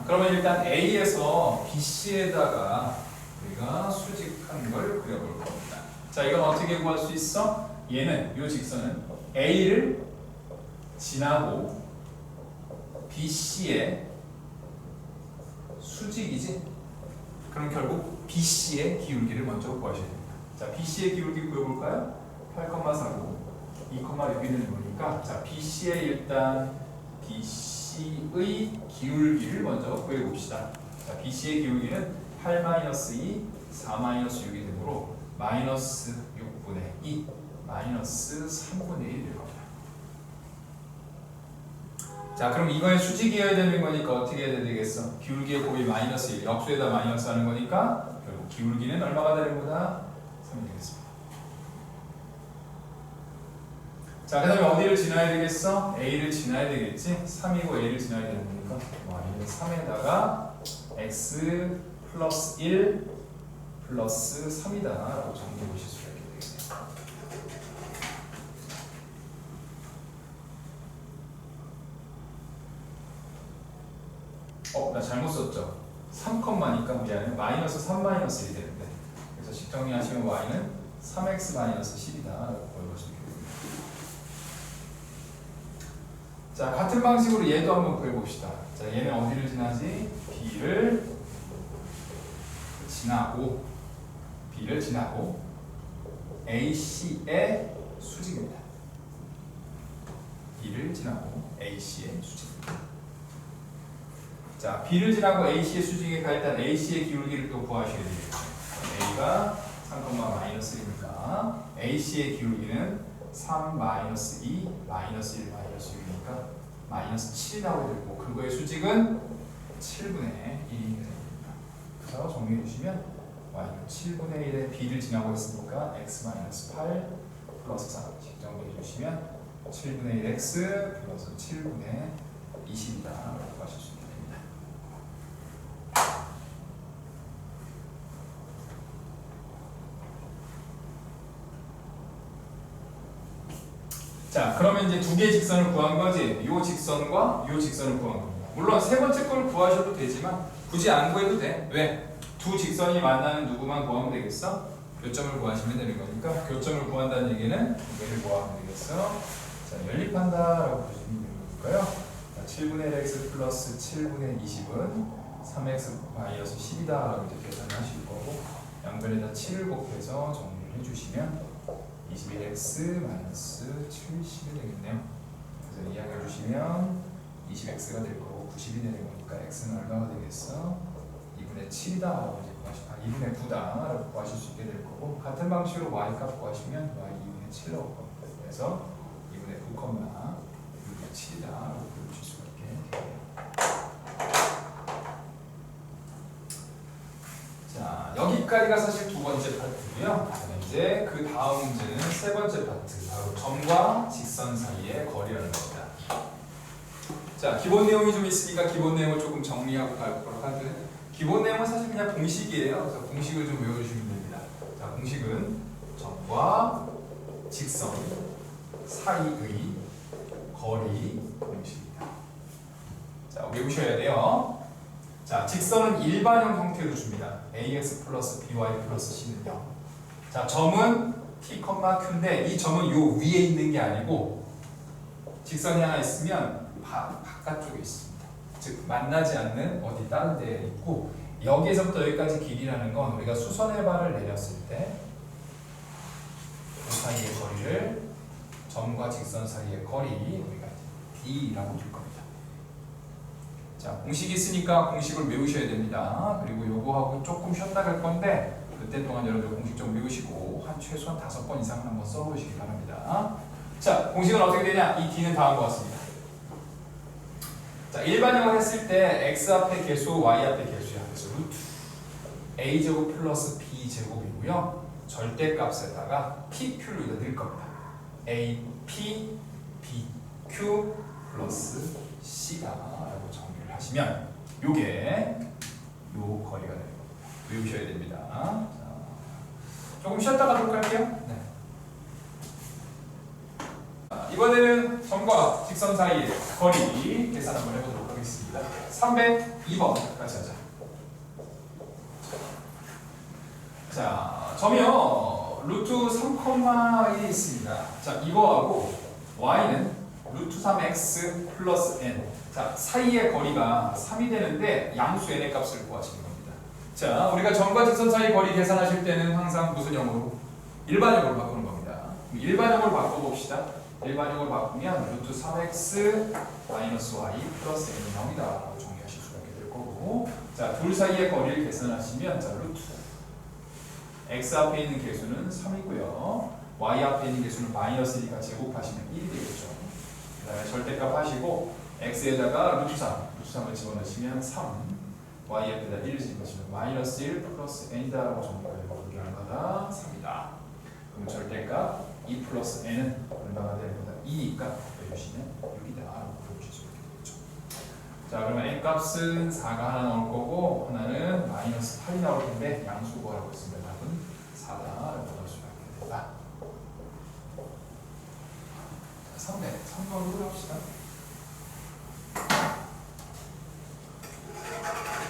그러면 일단 A에서 BC에다가 우리가 수직한 걸 그려볼 겁니다. 자, 이건 어떻게 구할 수 있어? 얘는, 이 직선은 A를 지나고 BC의 수직이지? 그럼 결국 BC의 기울기를 먼저 구하셔야 됩니다. 자, BC의 기울기 구해볼까요? 8,4고 2,6이 되는 거니까, 자, BC의 일단 BC의 기울기를 먼저 구해봅시다. 자, BC의 기울기는 8-2, 4-6이 되므로 마이너스 6분의 2, 마이너스 3분의 1이 될 겁니다. 자, 그럼 이거의 수직이어야 되는 거니까 어떻게 해야 되겠어? 기울기의 곱이 마이너스 1, 역수에다 마이너스 하는 거니까 결국 기울기는 얼마가 되는 거다? 3이 되겠습니다. 자, 그 다음에 어디를 지나야 되겠어? A를 지나야 되겠지? 3이고 A를 지나야 되는 거니까 y는 3에다가 x 플러스 1 플러스 3이다 라고 정리해 보실 수가 있게 되겠네요. 나 잘못 썼죠? 3컴마니까 우리 안에 마이너스 3 마이너스 1이 되는데, 그래서 식 정리하시면 y는 3x 마이너스 10이다 라고 보여볼 수 있게 됩니다. 자, 같은 방식으로 얘도 한번 구해봅시다. 자, 얘는 어디를 지나지? B를 지나고 AC의 수직입니다. B를 지나고 AC의 수직입니다. 자, B를 지나고 AC의 수직이니까 일단 AC의 기울기를 또 구하셔야 되겠죠. A가 3,-1이니까 AC의 기울기는 3-2, 마이너스 1, 마이너스 6이니까 마이너스 7이 나오게 되고, 그거의 수직은 7분의 1이 됩니다. 그래서 정리해 주시면 y는 7분의 1에 b를 지나고 있으니까 x-8 플러스 3 정리해 주시면 7분의 1x 플러스 7분의 20이다 라고 하실 수 있게 됩니다. 자, 그러면 이제 두 개의 직선을 구한 거지. 요 직선과 요 직선을 구한 겁니다. 물론 세 번째 걸 구하셔도 되지만 굳이 안 구해도 돼. 왜? 두 직선이 만나는 누구만 구하면 되겠어? 교점을 구하시면 되는 거니까, 교점을 구한다는 얘기는 이거를 구하면 되겠어. 자, 연립한다라고 보시면 되는 거고요. 7분의 1x 플러스 7분의 20은 3x 마이너스 10이다 라고 이제 계산하실 거고, 양변에다 7을 곱해서 정리를 해주시면 21x 마이너스 70이 되겠네요. 그래서 이항해 주시면 20x가 될 거고 90이 되는 거니까 x는 얼마가 되겠어? 2분의 7이다 라고 이제 구하시면 2분의 9다 라고 구하실 수 있게 될 거고, 같은 방식으로 y 값 구하시면 y 2분의 7 나올 겁니다. 그래서 2분의 9, 2분의 7이다 라고 보여주실 수가 있게 되겠네요. 자, 여기까지가 사실 두 번째 파트고요. 이제 그 다음 문제는 세 번째 파트, 바로 점과 직선 사이의 거리라는 겁니다. 자, 기본 내용이 좀 있으니까 기본 내용을 조금 정리하고 가도록 하죠. 기본 내용은 사실 그냥 공식이에요. 그래서 공식을 좀 외워주시면 됩니다. 자, 공식은 점과 직선 사이의 거리 공식입니다. 자, 외우셔야 돼요. 자, 직선은 일반형 형태로 줍니다. ax 플러스 by 플러스 c는 0. 자, 점은 t, q인데 이 점은 요 위에 있는 게 아니고 직선이 하나 있으면 바깥쪽에 있습니다. 즉 만나지 않는 어디 다른 데에 있고, 여기에서부터 여기까지 길이라는 건 우리가 수선의 발을 내렸을 때 그 사이의 거리를, 점과 직선 사이의 거리 우리가 d라고 줄 겁니다. 자, 공식이 있으니까 공식을 외우셔야 됩니다. 그리고 요거하고 조금 쉬었다 갈 건데 그때 동안 여러분들 공식 좀 외우시고 한 최소한 5번 이상은 한번 써보시기 바랍니다. 자, 공식은 어떻게 되냐? 이 d는 다음과 같습니다. 자, 일반형을 했을 때 x 앞에 계수, y 앞에 계수야. 그래서 루트 a제곱 플러스 b제곱이고요. 절대값에다가 pq를 여기다 넣을 겁니다. a, p, bq 플러스 c다 라고 정리를 하시면 요게 요 거리가 되는 겁니다. 외우셔야 됩니다. 자, 조금 쉬었다 가도록 할게요. 네. 자, 이번에는 점과 직선 사이의 거리 계산 한번 해보도록 하겠습니다. 302번 같이 하자. 자, 점이요 루트 3,1이 있습니다. 자, 이거하고 y는 루트 3x 플러스 n. 자, 사이의 거리가 3이 되는데 양수 n의 값을 구하시는 겁니다. 자, 우리가 점과 직선 사이 거리 계산하실 때는 항상 무슨 형으로? 일반형으로 바꾸는 겁니다. 일반형으로 바꿔봅시다. 일반형으로 바꾸면 루트 3x 마이너스 y 플러스 n이 0이다 라고 정리하실 수가 있게 될 거고, 자, 둘 사이의 거리를 계산하시면 자, 루트 x 앞에 있는 개수는 3이고요. y 앞에 있는 개수는 마이너스니까 제곱하시면 1이 되겠죠. 그 다음에 절대값 하시고 x에다가 루트 3을 집어넣으시면 3, y 앞에다 1을 집어넣으시면 마이너스 1 플러스 n이다 라고 정리가 되고 이게 얼마다? 3이다. 그럼 절대값 2 플러스 n은 얼마가 되는 거다? 2니까 빼주시면 6이다 라고 보여주실 수 있게 되겠죠. 자, 그러면 n 값은 4가 하나 나올 거고 하나는 마이너스 8이 나올 텐데 양수 구하라고 했습니다. 답은 4다 라고 볼 수가 있게 된다. 3번으로 합시다.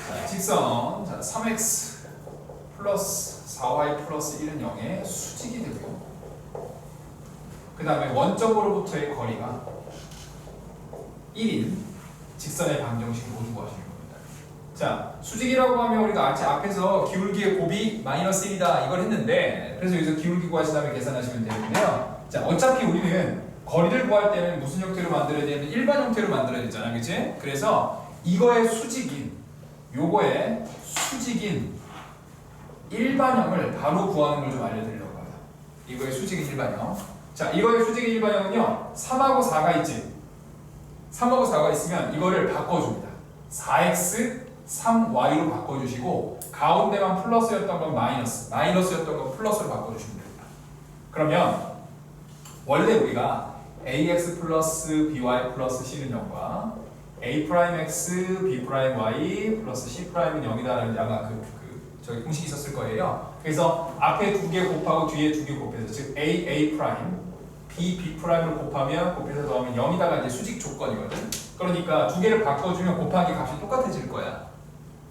자, 직선. 자, 3x 플러스 4y 플러스 1은 0의 수직이 되고요. 그 다음에 원점으로부터의 거리가 1인 직선의 방정식 모두 구하시는 겁니다. 자, 수직이라고 하면 우리가 앞에서 기울기의 곱이 마이너스 1이다 이걸 했는데, 그래서 여기서 기울기 구하신 다음에 계산하시면 되는데요. 자, 어차피 우리는 거리를 구할 때는 무슨 형태로 만들어야 되냐면 일반 형태로 만들어야 되잖아, 그치? 그래서 이거의 수직인, 요거의 수직인 일반형을 바로 구하는 걸 좀 알려드리려고 합니다. 이거의 수직인 일반형. 자, 이거의 수직인 일반형은요 3하고 4가 있지? 3하고 4가 있으면 이거를 바꿔줍니다. 4x 3y로 바꿔주시고 가운데만 플러스였던 건 마이너스였던 건 플러스로 바꿔주시면 됩니다. 그러면 원래 우리가 ax 플러스 by 플러스 c는 0과 a'x b'y 플러스 c'는 0이다라는 아마 저기 공식이 있었을 거예요. 그래서 앞에 2개 곱하고 뒤에 2개 곱해서 즉 a b'를 곱해서 더하면 0이다가 이제 수직 조건이거든. 그러니까 2개를 바꿔주면 곱하기 값이 똑같아질 거야.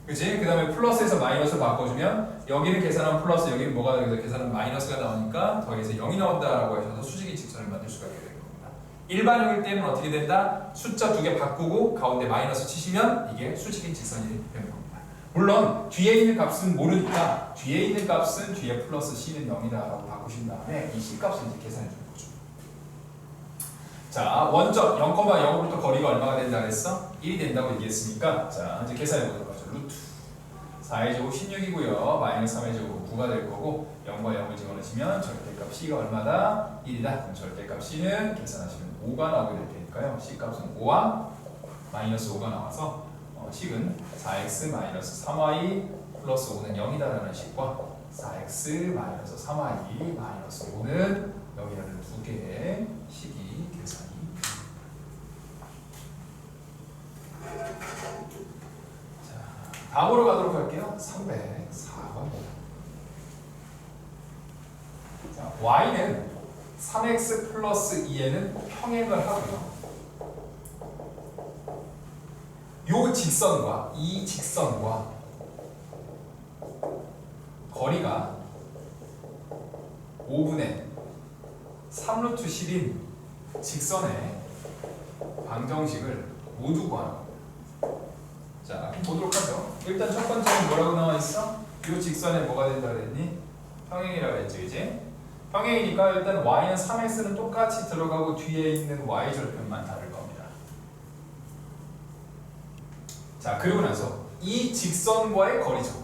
그치? 그 다음에 플러스에서 마이너스로 바꿔주면 여기는 계산하면 플러스, 여기는 뭐가 되겠어? 계산하면 마이너스가 나오니까 더해서 0이 나온다라고 하셔서 수직인 직선을 만들 수가 있게 되는 겁니다. 일반형일 때는 어떻게 된다? 숫자 2개 바꾸고 가운데 마이너스 치시면 이게 수직인 직선이 되는 겁니다. 물론 뒤에 있는 값은 모르니까 뒤에 있는 값은 뒤에 플러스 c는 0이다 라고 바꾸신 다음에 이 c 값을 이제 계산해 주는 거죠. 자, 원점 0,0으로부터 거리가 얼마가 된다 그랬어? 1이 된다고 얘기했으니까 자, 이제 계산해 보도록 하죠. 루트 4의 제곱 16이고요. 마이너스 3의 제곱 9가 될 거고 0과 0을 집어넣으시면 절대값 c가 얼마다? 1이다. 그럼 절대값 c는 계산하시면 5가 나오게 될 테니까요. c 값은 5와 마이너스 5가 나와서 식은 4x 마이너스 3y 플러스 5는 0이다라는 식과 4x 마이너스 3y 마이너스 5는 여기는 두 개의 식이 계산이 됩니다. 자, 다음으로 가도록 할게요. 304번. 자, y는 3x 플러스 2에는 평행을 하고요. 요 직선과 이 직선과 거리가 5분의 3루트 10인 직선의 방정식을 모두 구하는 겁니다. 자, 보도록 하죠. 일단 첫 번째는 뭐라고 나와 있어? 요 직선에 뭐가 된다 그랬니? 평행이라고 했지, 이제? 평행이니까 일단 y는 3x는 똑같이 들어가고 뒤에 있는 y 절편만 다를 겁니다. 자, 그리고 나서 이 직선과의 거리죠.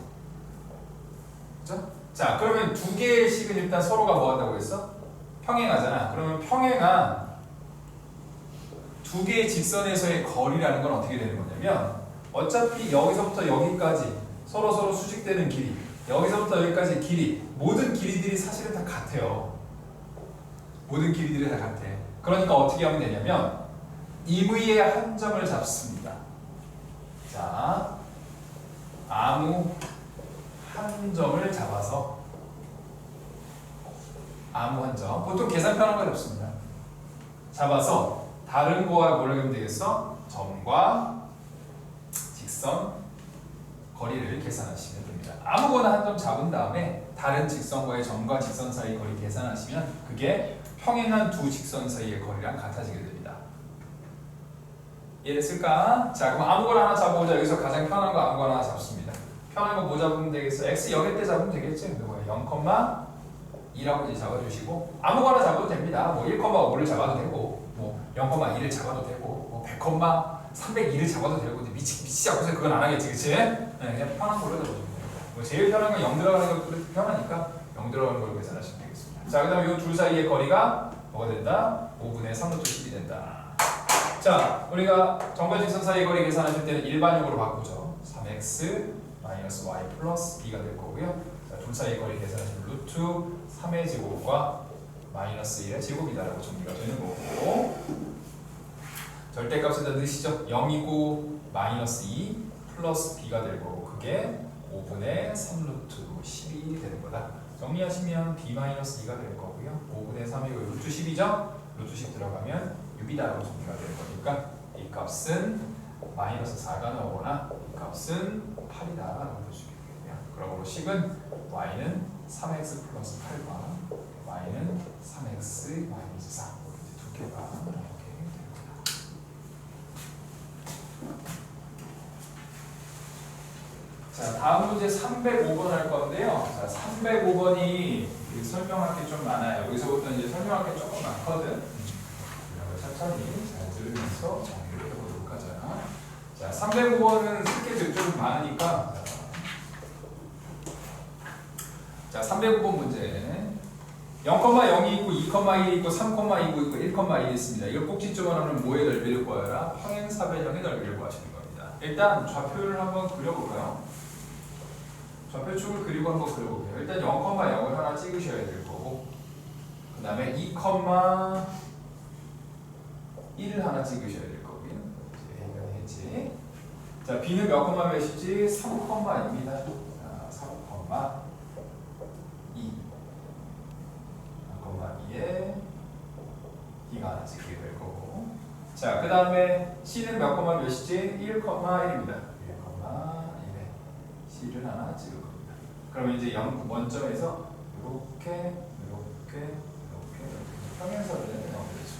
그렇죠? 자, 그러면 두 개의 식은 일단 서로가 뭐 한다고 했어? 평행하잖아. 그러면 평행한 두 개의 직선에서의 거리라는 건 어떻게 되는 거냐면 어차피 여기서부터 여기까지 서로 수직되는 길이, 여기서부터 여기까지 길이, 모든 길이들이 사실은 다 같아요. 모든 길이들이 다 같아. 그러니까 어떻게 하면 되냐면 임의의 한 점을 잡습니다. 자, 아무 한 점을 잡아서 아무 한 점, 보통 계산 편한 거 잡습니다. 잡아서 다른 거와 뭘 하면 되겠어? 점과 직선 거리를 계산하시면 됩니다. 아무거나 한 점 잡은 다음에 다른 직선과의 점과 직선 사이 거리 계산하시면 그게 평행한 두 직선 사이의 거리랑 같아지게 됩니다. 이해됐을까? 자, 그럼 아무거나 하나 잡아보자. 여기서 가장 편한 거 아무거나 하나 잡습니다. 편한 거 뭐 잡으면 되겠어? x 여기 때 잡으면 되겠지? 0,2라고 이제 잡아주시고 아무거나 잡아도 됩니다. 뭐 1,5를 잡아도 되고 뭐 0,2를 잡아도 되고 뭐 100,302를 잡아도 되고 미치지 않고서 그건 안 하겠지, 그치? 네, 그냥 편한 걸로 잡아주면 돼요. 뭐 제일 편한 건 0 들어가는 것도 편하니까 0 들어가는 걸로 계산하시면 되겠습니다. 자, 그 다음에 이 둘 사이의 거리가 뭐가 된다? 5분의 3루트 10이 된다. 자, 우리가 점과 직선 사이의 거리 계산하실 때는 일반용으로 바꾸죠. 3x 마이너스 y 플러스 b가 될 거고요. 자, 둘 사이의 거리 계산하시면 루트 3의 제곱과 마이너스 1의 제곱이다라고 정리가 되는 거고, 절대값에다 넣으시죠. 0이고 마이너스 2 플러스 b가 될 거고 그게 5분의 3루트 10이 되는 거다. 정리하시면 b 마이너스 2가 될 거고요. 5분의 3이고 루트 10이죠. 루트 10 들어가면 6이다라고 정리가 될 거니까 이 값은 마이너스 4가 나오거나 이 값은 8이다라고 볼 수 있겠고요. 그러므로 식은 y는 3x 플러스 8과 y는 3x 마이너스 4 이렇게 두 개가 나오게 됩니다. 자, 다음 문제 305번 할 건데요. 자, 305번이 설명할 게 좀 많아요. 여기서부터 이제 설명할 게 조금 많거든. 천천히 잘 들으면서 정리를 해보도록 하자. 자, 305번은 쓸 게 좀 많으니까. 자, 305번 문제. 0,0이 있고 2,1이 있고 3,2고 1,1 있습니다. 이걸 꼭지 집어넣으면 뭐의 넓이를 구하여라? 평행사변형의 넓이를 구하시는 겁니다. 일단 좌표를 한번 그려볼까요? 좌표축을 그리고 한번 그려볼게요. 일단 0,0을 하나 찍으셔야 될 거고, 그 다음에 2,1을 하나 찍으셔야 될 거고요. 이제 했지. 자, b는 몇 콤마 몇이지? 3,2입니다. 자, 3,2. 3,2에 b가 하나 찍게 될 거고. 자, 그 다음에 c는 몇 콤마 몇이지? 1,1입니다. 1,1에 c를 하나 찍을 겁니다. 그러면 이제 0 원점에서 이렇게 평행사변형이 나오게 되죠.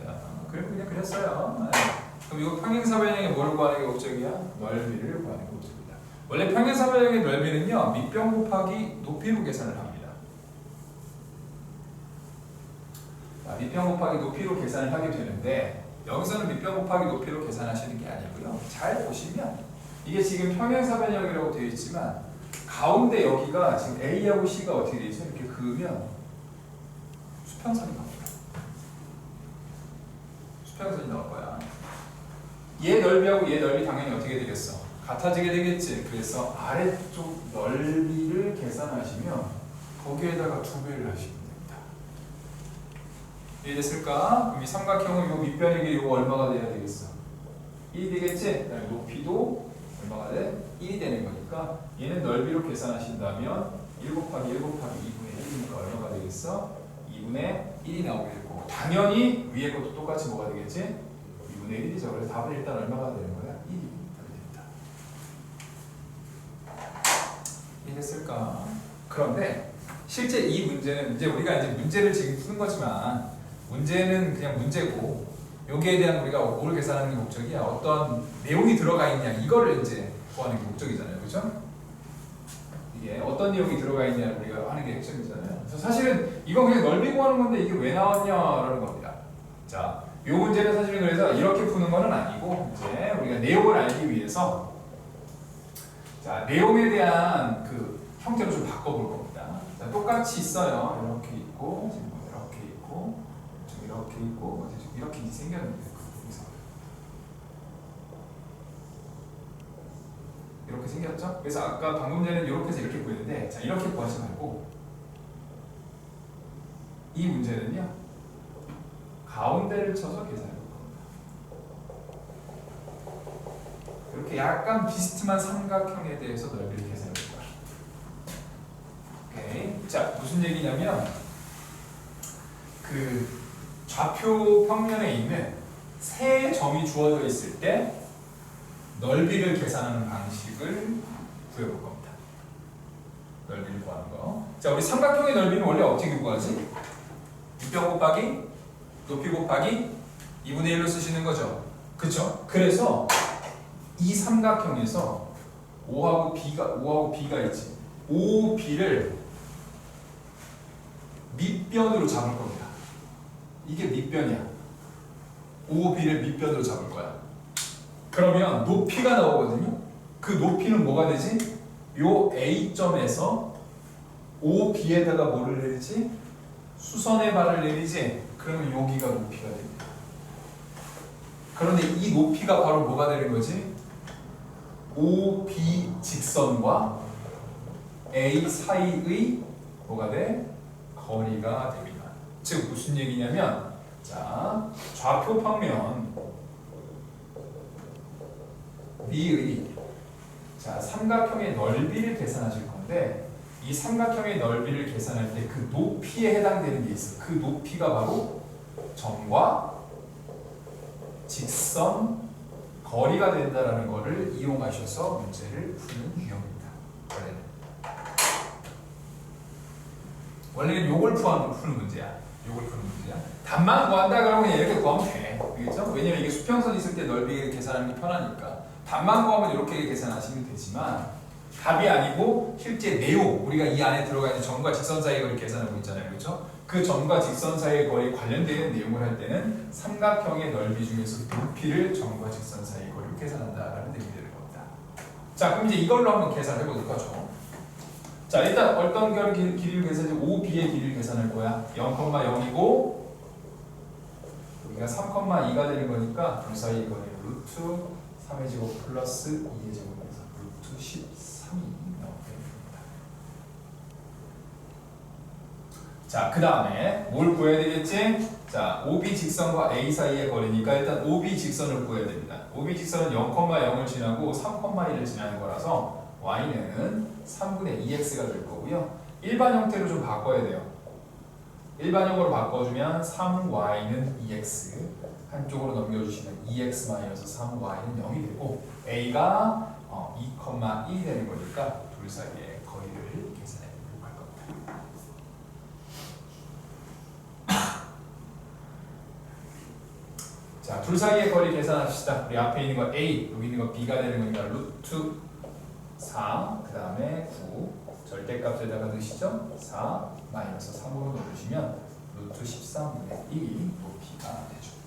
자, 그리고 그냥 그렸어요. 네. 그럼 이거 평행사변형의 뭘 구하는 게 목적이야? 넓이를 구하는 게 목적입니다. 원래 평행사변형의 넓이는요, 밑변 곱하기 높이로 계산을 합니다. 자, 밑변 곱하기 높이로 계산을 하게 되는데 여기서는 밑변 곱하기 높이로 계산하시는 게 아니고요. 잘 보시면 이게 지금 평행사변형이라고 되어 있지만 가운데 여기가 지금 A하고 C가 어떻게 되어 있어요? 이렇게 그으면 수평선이 나옵니다. 수평선이 나올 거야. 얘 넓이하고 얘 넓이 당연히 어떻게 되겠어? 같아지게 되겠지. 그래서 아래쪽 넓이를 계산하시면 거기에다가 2배를 하시면 됩니다. 이해됐을까? 그럼 이 삼각형은 요 밑변의 길이 이거 얼마가 돼야 되겠어? 1이 되겠지? 그다음에 높이도 얼마가 돼? 1이 되는 거니까 얘는 넓이로 계산하신다면 1 곱하기 1 곱하기 2분의 1이니까 얼마가 되겠어? 2분의 1이 나오게 될 거고 당연히 위에 것도 똑같이 뭐가 되겠지? 2분의 1이죠. 그래서 답은 일단 얼마가 되는 거야? 1이 됩니다. 이해됐을까? 그런데 실제 이 문제는 이제 우리가 이제 문제를 지금 푸는 거지만 문제는 그냥 문제고 여기에 대한 우리가 뭘 계산하는 게 목적이야. 어떤 내용이 들어가 있냐 이거를 이제 구하는 게 목적이잖아요. 그렇죠? 이게 어떤 내용이 들어가 있냐 우리가 하는 게 핵심이잖아요. 그래서 사실은 이건 그냥 넓이 구하는 건데 이게 왜 나왔냐라는 겁니다. 자, 이 문제는 사실은 그래서 이렇게 푸는 거는 아니고 이제 우리가 내용을 알기 위해서 자 내용에 대한 그 형태로 좀 바꿔볼 겁니다. 자, 똑같이 있어요. 이렇게 있고 지금 이렇게 있고 좀 이렇게 있고 이렇게 생겼는데 이렇게 생겼죠? 그래서 아까 방금 전에는 이렇게 해서 이렇게 보였는데 자 이렇게 구하지 말고 이 문제는요 가운데를 쳐서 계산해 볼 겁니다. 이렇게 약간 비스듬한 삼각형에 대해서 넓이를 계산해 볼 거야. 오케이. 자 무슨 얘기냐면 그 좌표 평면에 있는 세 점이 주어져 있을 때 넓이를 계산하는 방식을 구해볼 겁니다. 넓이를 구하는 거. 자, 우리 삼각형의 넓이는 원래 어떻게 구하지? 밑변 곱하기 높이 곱하기 2분의 1로 쓰시는 거죠. 그쵸? 그래서 이 삼각형에서 O하고 B가 있지. OB를 밑변으로 잡을 겁니다. 이게 밑변이야. OB를 밑변으로 잡을 거야. 그러면 높이가 나오거든요. 그 높이는 뭐가 되지? 요 A점에서 OB에다가 뭐를 내리지? 수선의 발을 내리지? 그러면 여기가 높이가 됩니다. 그런데 이 높이가 바로 뭐가 되는 거지? OB 직선과 A 사이의 뭐가 돼? 거리가 됩니다. 즉 무슨 얘기냐면 자 좌표 평면 B의 자 삼각형의 넓이를 계산하실 건데 이 삼각형의 넓이를 계산할 때 그 높이에 해당되는 게 있어요. 그 높이가 바로 점과 직선 거리가 된다라는 것을 이용하셔서 문제를 푸는 유형입니다. 원래는 요걸 푸는 문제야. 요걸 푸는 문제야. 답만 구한다 그러면 이렇게 구하면 돼. 그렇죠? 왜냐면 이게 수평선 있을 때 넓이를 계산하는 게 편하니까. 답만 구하면 이렇게 계산하시면 되지만 답이 아니고 실제 내용 우리가 이 안에 들어가 있는 점과 직선 사이의 거리를 계산하고 있잖아요. 그렇죠? 그 점과 직선 사이의 거리에 관련되는 내용을 할 때는 삼각형의 넓이 중에서 높이를 점과 직선 사이의 거리로 계산한다라는 내용이 되는 겁니다. 자, 그럼 이제 이걸로 한번 계산해 보도록 하죠. 자, 일단 어떤 길이를 계산해? OB의 길이를 계산할 거야. 0,0이고 여기가 3,2가 되는 거니까 둘 사이의 거리 루트 3의 제곱 플러스 2의 제곱에서 루트 13이 나오게 됩니다. 자, 그 다음에 뭘 구해야 되겠지? 자, OB 직선과 A 사이의 거리니까 일단 OB 직선을 구해야 됩니다. OB 직선은 0,0을 지나고 3,1을 지나는 거라서 y는 3분의 2x가 될 거고요. 일반 형태로 좀 바꿔야 돼요. 일반형으로 바꿔주면 3y는 2x 한쪽으로 넘겨주시면 2x-3y는 0이 되고 a가 2,1이 되는 거니까 둘 사이의 거리를 계산해 보도록 할 겁니다. 자, 둘 사이의 거리 계산합시다. 우리 앞에 있는 거 a, 여기 있는 거 b가 되는 거니까 루트 4, 그 다음에 9 절대값에다가 넣으시죠. 4 마이너스 3으로 넣어주시면 루트 13분의 1이 높이가 되죠.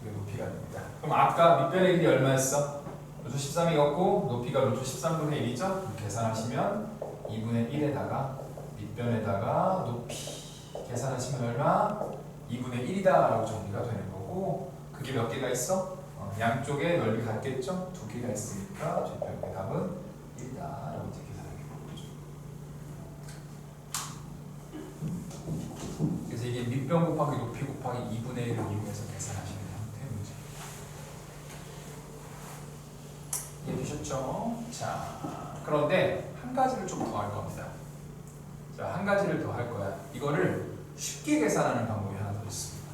이게 높이가 됩니다. 그럼 아까 밑변의 길이 얼마였어? 루트 13이었고 높이가 루트 13분의 1이죠. 계산하시면 2분의 1에다가 밑변에다가 높이 계산하시면 얼마? 2분의 1이다라고 정리가 되는 거고 그게 몇 개가 있어? 양쪽에 넓이 같겠죠? 두 개가 있으니까 좌표의 답은 1이다라고 이제 계산하게 되는 거죠. 그래서 이게 밑변 곱하기 높이 곱하기 2분의 1을 이용해서 계산하시는 형태의 문제. 이해해 주셨죠? 자, 그런데 한 가지를 좀 더 할 겁니다. 자, 한 가지를 더 할 거야. 이거를 쉽게 계산하는 방법이 하나 더 있습니다.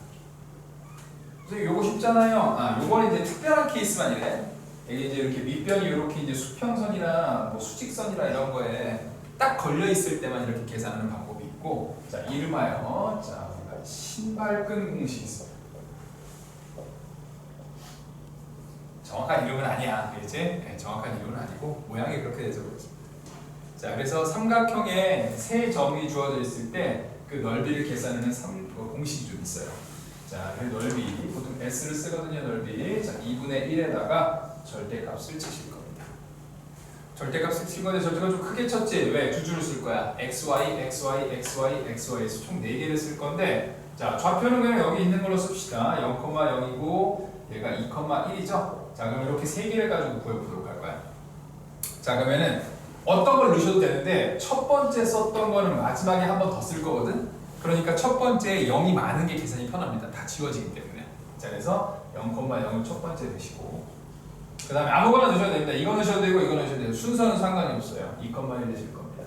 선생님, 요거 쉽잖아요. 요거는 이제 특별한 케이스만 이래. 이게 이제 이렇게 밑변이 이렇게 이제 수평선이나 뭐 수직선이나 이런 거에 딱 걸려 있을 때만 이렇게 계산하는 방법이 있고, 자, 이름하여 자, 우리가 신발끈 공식이 있습니다. 정확한 이름은 아니야, 그렇지? 네, 정확한 이름은 아니고 모양이 그렇게 돼서 그렇지. 자, 그래서 삼각형에 세 점이 주어져 있을 때 그 넓이를 계산하는 공식이 좀 있어요. 자, 그 넓이 보통 S를 쓰거든요. 넓이. 자, 2분의 1에다가 절대값을 치실 겁니다. 절대값을 친 건데 절대값 좀 크게 쳤지. 왜? 두 줄을 쓸 거야. XY, XY, XY, XY에서 총 4개를 쓸 건데, 자, 좌표는 그냥 여기 있는 걸로 씁시다. 0,0이고 얘가 2,1이죠. 자, 그럼 이렇게 3개를 가지고 구해보도록 할 거야. 자, 그러면은 어떤 걸 넣으셔도 되는데 첫 번째 썼던 거는 마지막에 한 번 더 쓸 거거든. 그러니까 첫 번째 0이 많은 게 계산이 편합니다. 다 지워지기 때문에. 자, 그래서 0,0을 첫 번째 넣으시고 그 다음에 아무거나 넣으셔도 됩니다. 이거 넣으셔도 되고 이거 넣으셔도 돼요. 순서는 상관이 없어요. 2,1 넣으실 겁니다.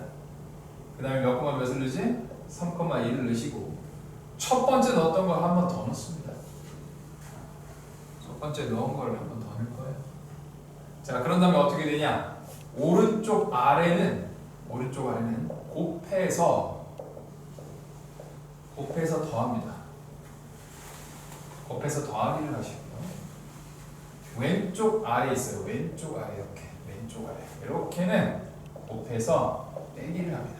그 다음에 몇을 넣으지? 3,1을 넣으시고 첫 번째 넣었던 걸 한 번 더 넣습니다. 첫 번째 넣은 걸 한 번 더 넣을 거예요. 자, 그런 다음에 어떻게 되냐? 오른쪽 아래는 곱해서 더합니다. 곱해서 더하기를 하시고요. 왼쪽 아래 있어요. 왼쪽 아래 이렇게. 왼쪽 아래. 이렇게는 곱해서 빼기를 합니다.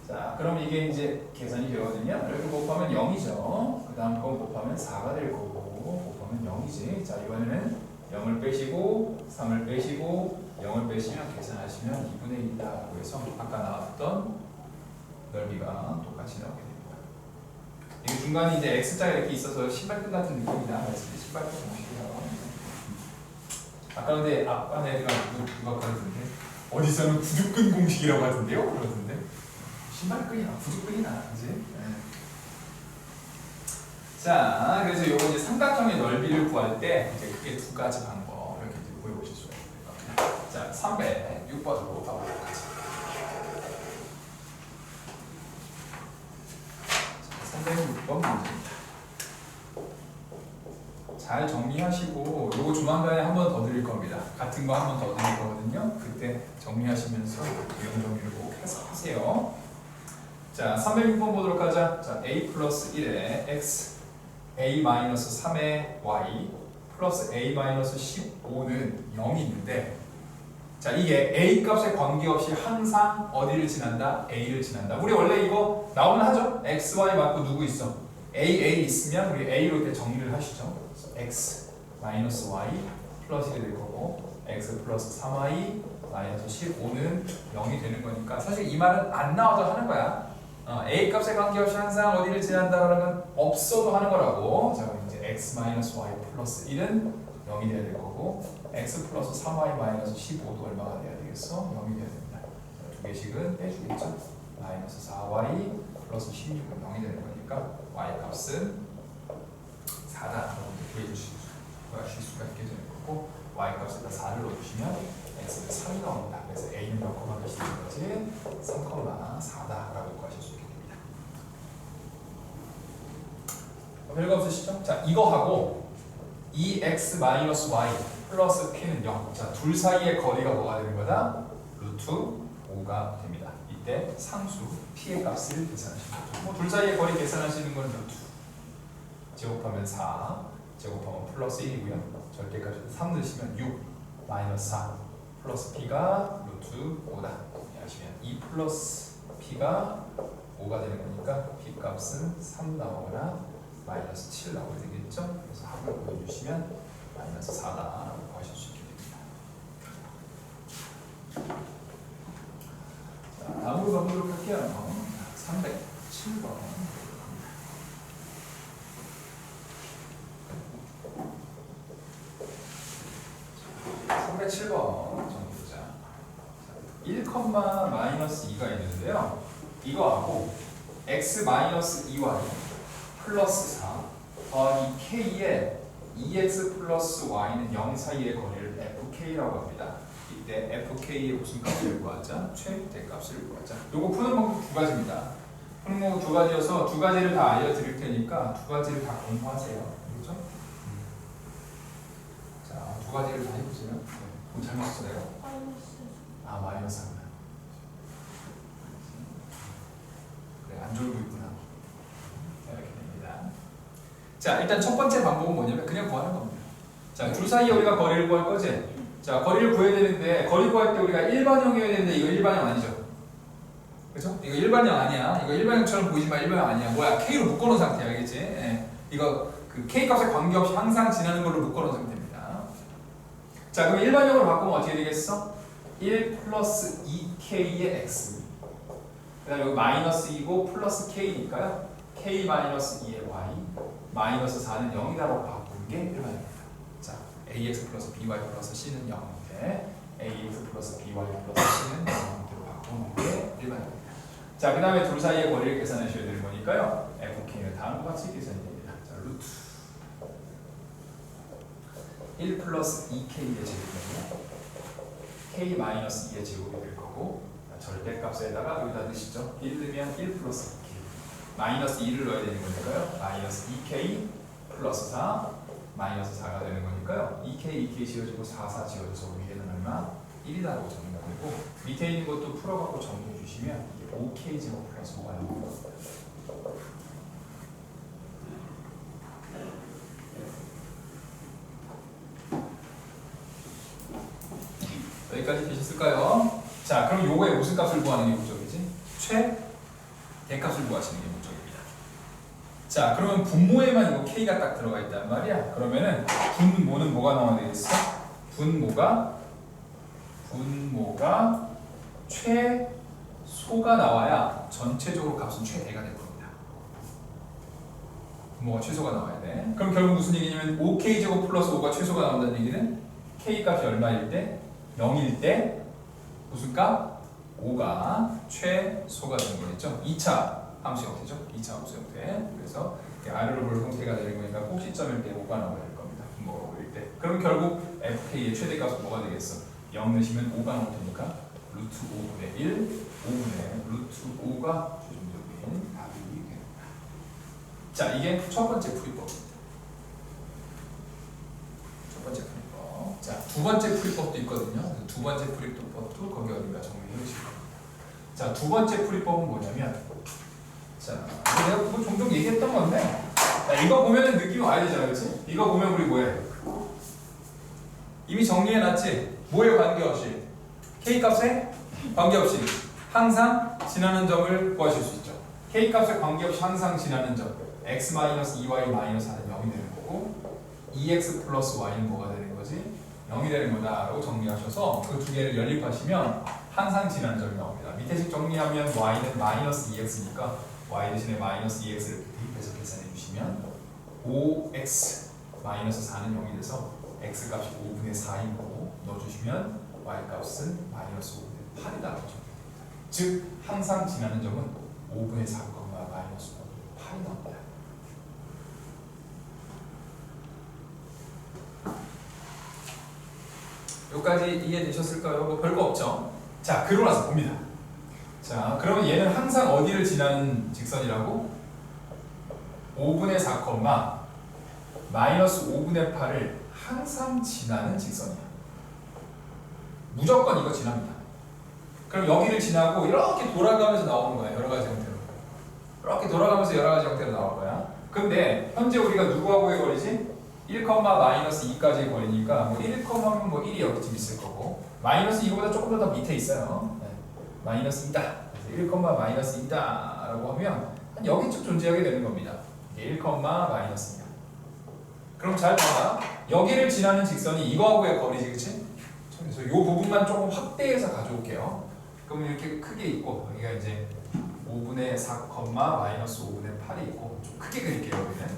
자, 그럼 이게 이제 계산이 되거든요. 여기 곱하면 0이죠. 그 다음 거 곱하면 4가 될 거고, 곱하면 0이지. 자, 이번에는 0을 빼시고, 3을 빼시고, 0을 빼시면 계산하시면 2분의 1이라고 해서 아까 나왔던 넓이가 똑같이 나오게 됩니다. 이게 중간에 이제 X자가 이렇게 있어서 신발끈 같은 느낌이다. 그래서 신발끈 공식이라고 합니다. 아까 근데 아까 애가 누가 그러던데 어디서는 구두끈 공식이라고 하던데요? 그러던데. 신발끈이나 구두끈이나 그지? 네. 자, 그래서 요거 이제 삼각형의 넓이를 구할 때 이제 크게 두 가지 방법 이렇게 이제 보여보실 수가 있을 겁니다. 자, 306번으로 가보도록 하죠. 306번 문제입니다. 잘 정리하시고 요거 조만간에 한 번 더 드릴 겁니다. 같은 거 한 번 더 드릴 거거든요. 그때 정리하시면서 내용 정리를 꼭 해서 하세요. 자, 306번 보도록 하자. 자, a 플러스 1에 x, a 마이너스 3에 y, 플러스 a 마이너스 15는 0이 있는데, 자, 이게 a 값에 관계없이 항상 어디를 지난다? a를 지난다. 우리 원래 이거 나오면 하죠? x, y 맞고 누구 있어? a 있으면 우리 a로 이렇게 정리를 하시죠. 그래서 x 마이너스 y 플러스 1이 될 거고, x 플러스 3y 마이너스 15는 0이 되는 거니까 사실 이 말은 안 나와도 하는 거야. a 값에 관계없이 항상 어디를 지난다라는 건 없어도 하는 거라고. 자, 그럼 이제 x 마이너스 y 플러스 1은 0이 돼야 될 거고, x 플러스 3y 마이너스 15도 얼마가 돼야 되겠어? 0이 돼야 됩니다. 두 개씩은 빼주겠죠. 마이너스 4y 플러스 16은 0이 되는 거니까 y 값은 4다. 이렇게 구하실 수가 있게 되는 거고, y 값에다 4를 넣어주시면 x는 3이 나옵니다. 그래서 a는 몇 콤마 몇이되는 거지? 3,4다라고 구하실 수 있게 됩니다. 별거 없으시죠? 자, 이거하고 2x-y 플러스 p는 0. 자, 둘 사이의 거리가 뭐가 되는 거다? 루트 5가 됩니다. 이때 상수 p의 값을 계산하시면 되죠. 뭐 둘 사이의 거리 계산하시는 건 루트 제곱하면 4, 제곱하면 플러스 1이고요. 절대값을 3 넣으시면 6, 마이너스 4 플러스 p가 루트 5다. 하시면 2 플러스 p가 5가 되는 거니까 p 값은 3 나오거나 마이너스 7 나오게 되겠죠. 그래서 합을 보여주시면 마이너스 4다라고 하실 수 있게 됩니다. 자, 다음으로 안쪽으로 가보도록 할게요. 307번. 307번 정리 보자. 1,-2가 있는데요. 이거하고 x-2y 플러스 4 더하기 k의 2x 플러스 y는 0 사이의 거리를 fk라고 합니다. 이때 fk의 무슨 값을 구하자? 최대값을 구하자. 요거 푸는 방법 두 가지입니다. 푸는 방법 두 가지여서 두 가지를 다 알려드릴 테니까 두 가지를 다 공부하세요. 그렇죠? 자, 두 가지를 다 해보세요. 네. 잘못 썼어요. 아, 마이너스 3. 그래, 안 졸고 있구나. 이렇게 됩니다. 자, 일단 첫 번째 방법은 뭐냐면 그냥 구하는 겁니다. 자, 둘 사이에 우리가 거리를 구할 거지? 자, 거리를 구해야 되는데 거리 구할 때 우리가 일반형이어야 되는데 이거 일반형 아니죠? 그죠? 이거 일반형 아니야. 이거 일반형처럼 보이지만 일반형 아니야. 뭐야? K로 묶어놓은 상태야, 알겠지? 예. 이거 그 K 값에 관계없이 항상 지나는 걸로 묶어놓은 상태입니다. 자, 그럼 일반형으로 바꾸면 어떻게 되겠어? 1 플러스 2K의 X. 그 다음에 여기 마이너스 2고 플러스 K니까요. K 마이너스 2의 Y. 마이너스 4는 0이다라고 바꾼 게 일반형입니다. 자, AX 플러스 BY 플러스 C는 0인데 AX 플러스 BY 플러스 C는 0으로 바꾸는 게 일반형입니다. 자, 그 다음에 둘 사이의 거리를 계산하셔야 되는 거니까요. FK는 다음과 같이 계산이 됩니다. 자, 루트 1 플러스 2K의 제곱이면 K 마이너스 2의 제곱이 될 거고 절대값에다가 여기다 넣으시죠. 1 넣으면 1 플러스 2K 마이너스 2를 넣어야 되는 거니까요. 마이너스 2K 플러스 4 마이너스 4가 되는 거니까요. 2K 지워지고 4 지워져서 위에는 얼마? 1이라고 정리가 되고 밑에 있는 것도 풀어갖고 정리해 주시면 이게 5K 제곱 플러스 5가 나옵니다. 여기까지 되셨을까요? 자, 그럼 요거에 무슨 값을 구하는 게 목적이지? 최대값을 구하시는 게 목적입니다. 자, 그러면 분모에만 이거 K가 딱 들어가 있단 말이야. 그러면은 분모는 뭐가 나와야 되겠어? 분모가 최소가 나와야 전체적으로 값은 최대가 될 겁니다. 분모가 최소가 나와야 돼. 그럼 결국 무슨 얘기냐면 5K제곱 플러스 5가 최소가 나온다는 얘기는 K값이 얼마일 때? 0일 때 무슨 값? 5가 최소가 되는 거겠죠. 2차 함수 형태죠. 2차 함수 형태. 그래서 아래로 볼 형태가 되는 거니까 꼭 시점일 때 5가 나와야 될 겁니다. 분모일 때. 그럼 결국 FK의 최대값은 뭐가 되겠어? 0 넣으시면 5가 나올 테니까 루트 5분의 1, 5분의 루트 5가 최종적인 답이 됩니다. 자, 이게 첫 번째 풀이법입니다. 첫 번째 풀이법. 자, 두 번째 풀이법도 있거든요. 두 번째 풀이법도 거기 어딘가 정리해 주실 겁니다. 자, 두 번째 풀이법은 뭐냐면, 자, 내가 뭐 종종 얘기했던 건데, 자, 이거 보면은 느낌이 와야 되잖아, 그렇지? 이거 보면 우리 뭐해? 이미 정리해놨지? 뭐에 관계없이? K값에 관계없이 항상 지나는 점을 구하실 수 있죠. K값에 관계없이 항상 지나는 점 x-2y-4는 0이 되는 거고 2x 플러스 y는 뭐가 되는 거지? 0이 되는 거다 라고 정리하셔서 그 두 개를 연립하시면 항상 지나는 점이 나옵니다. 밑에식 정리하면 y는 마이너스 2x니까 y 대신에 마이너스 2x를 대입해서 계산해 주시면 5x 마이너스 4는 0이 돼서 x값이 5분의 4인 거고 넣어주시면 y값은 마이너스 5분의 8이다 라고 정리됩니다. 즉 항상 지나는 점은 5분의 4, 마이너스 5분의 8이 나옵니다. 여기까지 이해되셨을까요? 뭐 별거 없죠? 자, 그러고 나서 봅니다. 자, 그러면 얘는 항상 어디를 지나는 직선이라고? 5분의 4, 마이너스 5분의 8을 항상 지나는 직선이야. 무조건 이거 지납니다. 그럼 여기를 지나고 이렇게 돌아가면서 나오는 거야. 여러 가지 형태로. 이렇게 돌아가면서 여러 가지 형태로 나올 거야. 근데 현재 우리가 누구하고의 거리지? 1, 마이너스 2까지의 거리니까 뭐 1, 하면 뭐 1이 여기쯤 있을 거고 마이너스 2보다 조금 더 밑에 있어요. 네. 마이너스 2다. 1, 마이너스 2다 라고 하면 한 여기쯤 존재하게 되는 겁니다. 1, 마이너스 2다. 그럼 잘 봐봐. 여기를 지나는 직선이 이거하고의 거리지, 그치? 그래서 이 부분만 조금 확대해서 가져올게요. 그러면 이렇게 크게 있고 여기가 이제 5분의 4, 마이너스 5분의 8이 있고 좀 크게 그릴게요. 여기는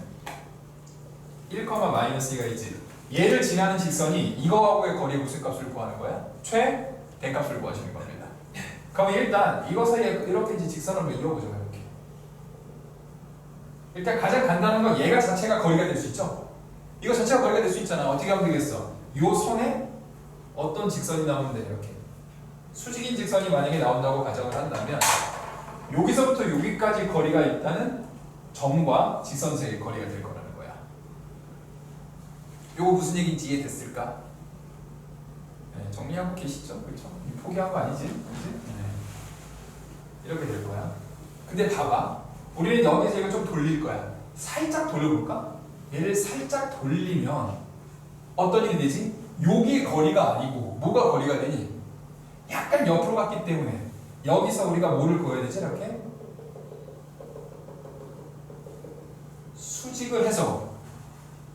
1, 마이너스 2가 있지. 얘를 지나는 직선이 이거하고의 거리의 무슨 값을 구하는 거야? 최대값을 구하시는 겁니다. 그럼 일단 이거 사이에 이렇게 이제 직선을 한번 이어보죠. 이렇게. 일단 가장 간단한 건 얘가 자체가 거리가 될 수 있죠. 이거 자체가 거리가 될 수 있잖아. 어떻게 하면 되겠어? 요 선에 어떤 직선이 나오면 돼. 이렇게 수직인 직선이 만약에 나온다고 가정을 한다면 여기서부터 여기까지 거리가 일단은 점과 직선 사이의 거리가 될 거라는 거야. 요거 무슨 얘기인지 이해됐을까? 네, 정리하고 계시죠? 그렇죠? 포기한 거 아니지? 그렇지? 네. 이렇게 될 거야. 근데 봐봐. 우리는 여기서 이거 좀 돌릴 거야. 살짝 돌려볼까? 얘를 살짝 돌리면 어떤 일이 되지? 여기 거리가 아니고 뭐가 거리가 되니? 약간 옆으로 갔기 때문에 여기서 우리가 뭐를 구해야 되지? 이렇게 수직을 해서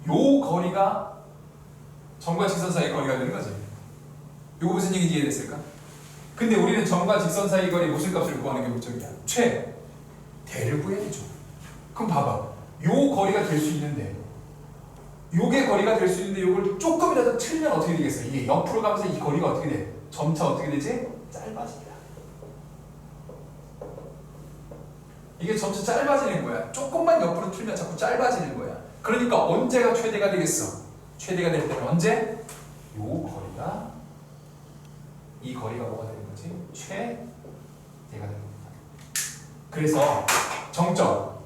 요 거리가 점과 직선 사이 거리가 되는 거지. 요거 무슨 얘기인지 이해됐을까? 근데 우리는 점과 직선 사이 거리 무슨 값을 구하는 게 목적이야? 최대를 구해야죠. 그럼 봐봐. 요 거리가 될 수 있는데 요게 거리가 될 수 있는데 요걸 조금이라도 틀면 어떻게 되겠어? 이게 옆으로 가면서 이 거리가 어떻게 돼? 점차 어떻게 되지? 짧아진다. 이게 점차 짧아지는 거야. 조금만 옆으로 틀면 자꾸 짧아지는 거야. 그러니까 언제가 최대가 되겠어? 최대가 될 때는 언제? 요 거리가 이 거리가 뭐가 되는 거지? 최대가 되는 겁니다. 그래서 정점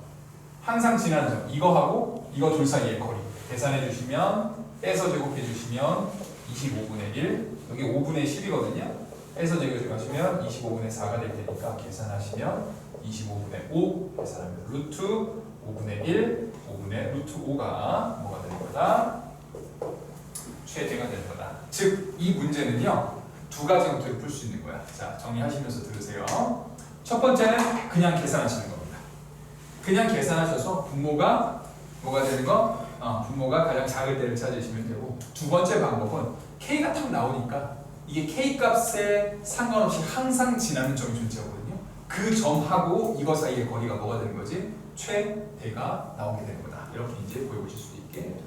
항상 지나는 점 이거하고 이거 둘 사이의 거리 계산해 주시면 빼서 제곱해 주시면 25분의 1 여기 5분의 10이거든요. 빼서 제곱하시면 25분의 4가 될 테니까 계산하시면 25분의 5 계산하면 루트 5분의 1 5분의 루트 5가 뭐가 되는 거다? 최대가 되는 거다. 즉 이 문제는요 두 가지 형태로 풀 수 있는 거야. 자 정리하시면서 들으세요. 첫 번째는 그냥 계산하시는 겁니다. 그냥 계산하셔서 분모가 뭐가 되는 거? 분모가 가장 작을 때를 찾으시면 되고 두 번째 방법은 K가 탁 나오니까 이게 K 값에 상관없이 항상 지나는 점이 존재하거든요. 그 점하고 이거 사이의 거리가 뭐가 되는 거지? 최대가 나오게 되는 거다. 이렇게 이제 보여보실 수 있게 됩니다.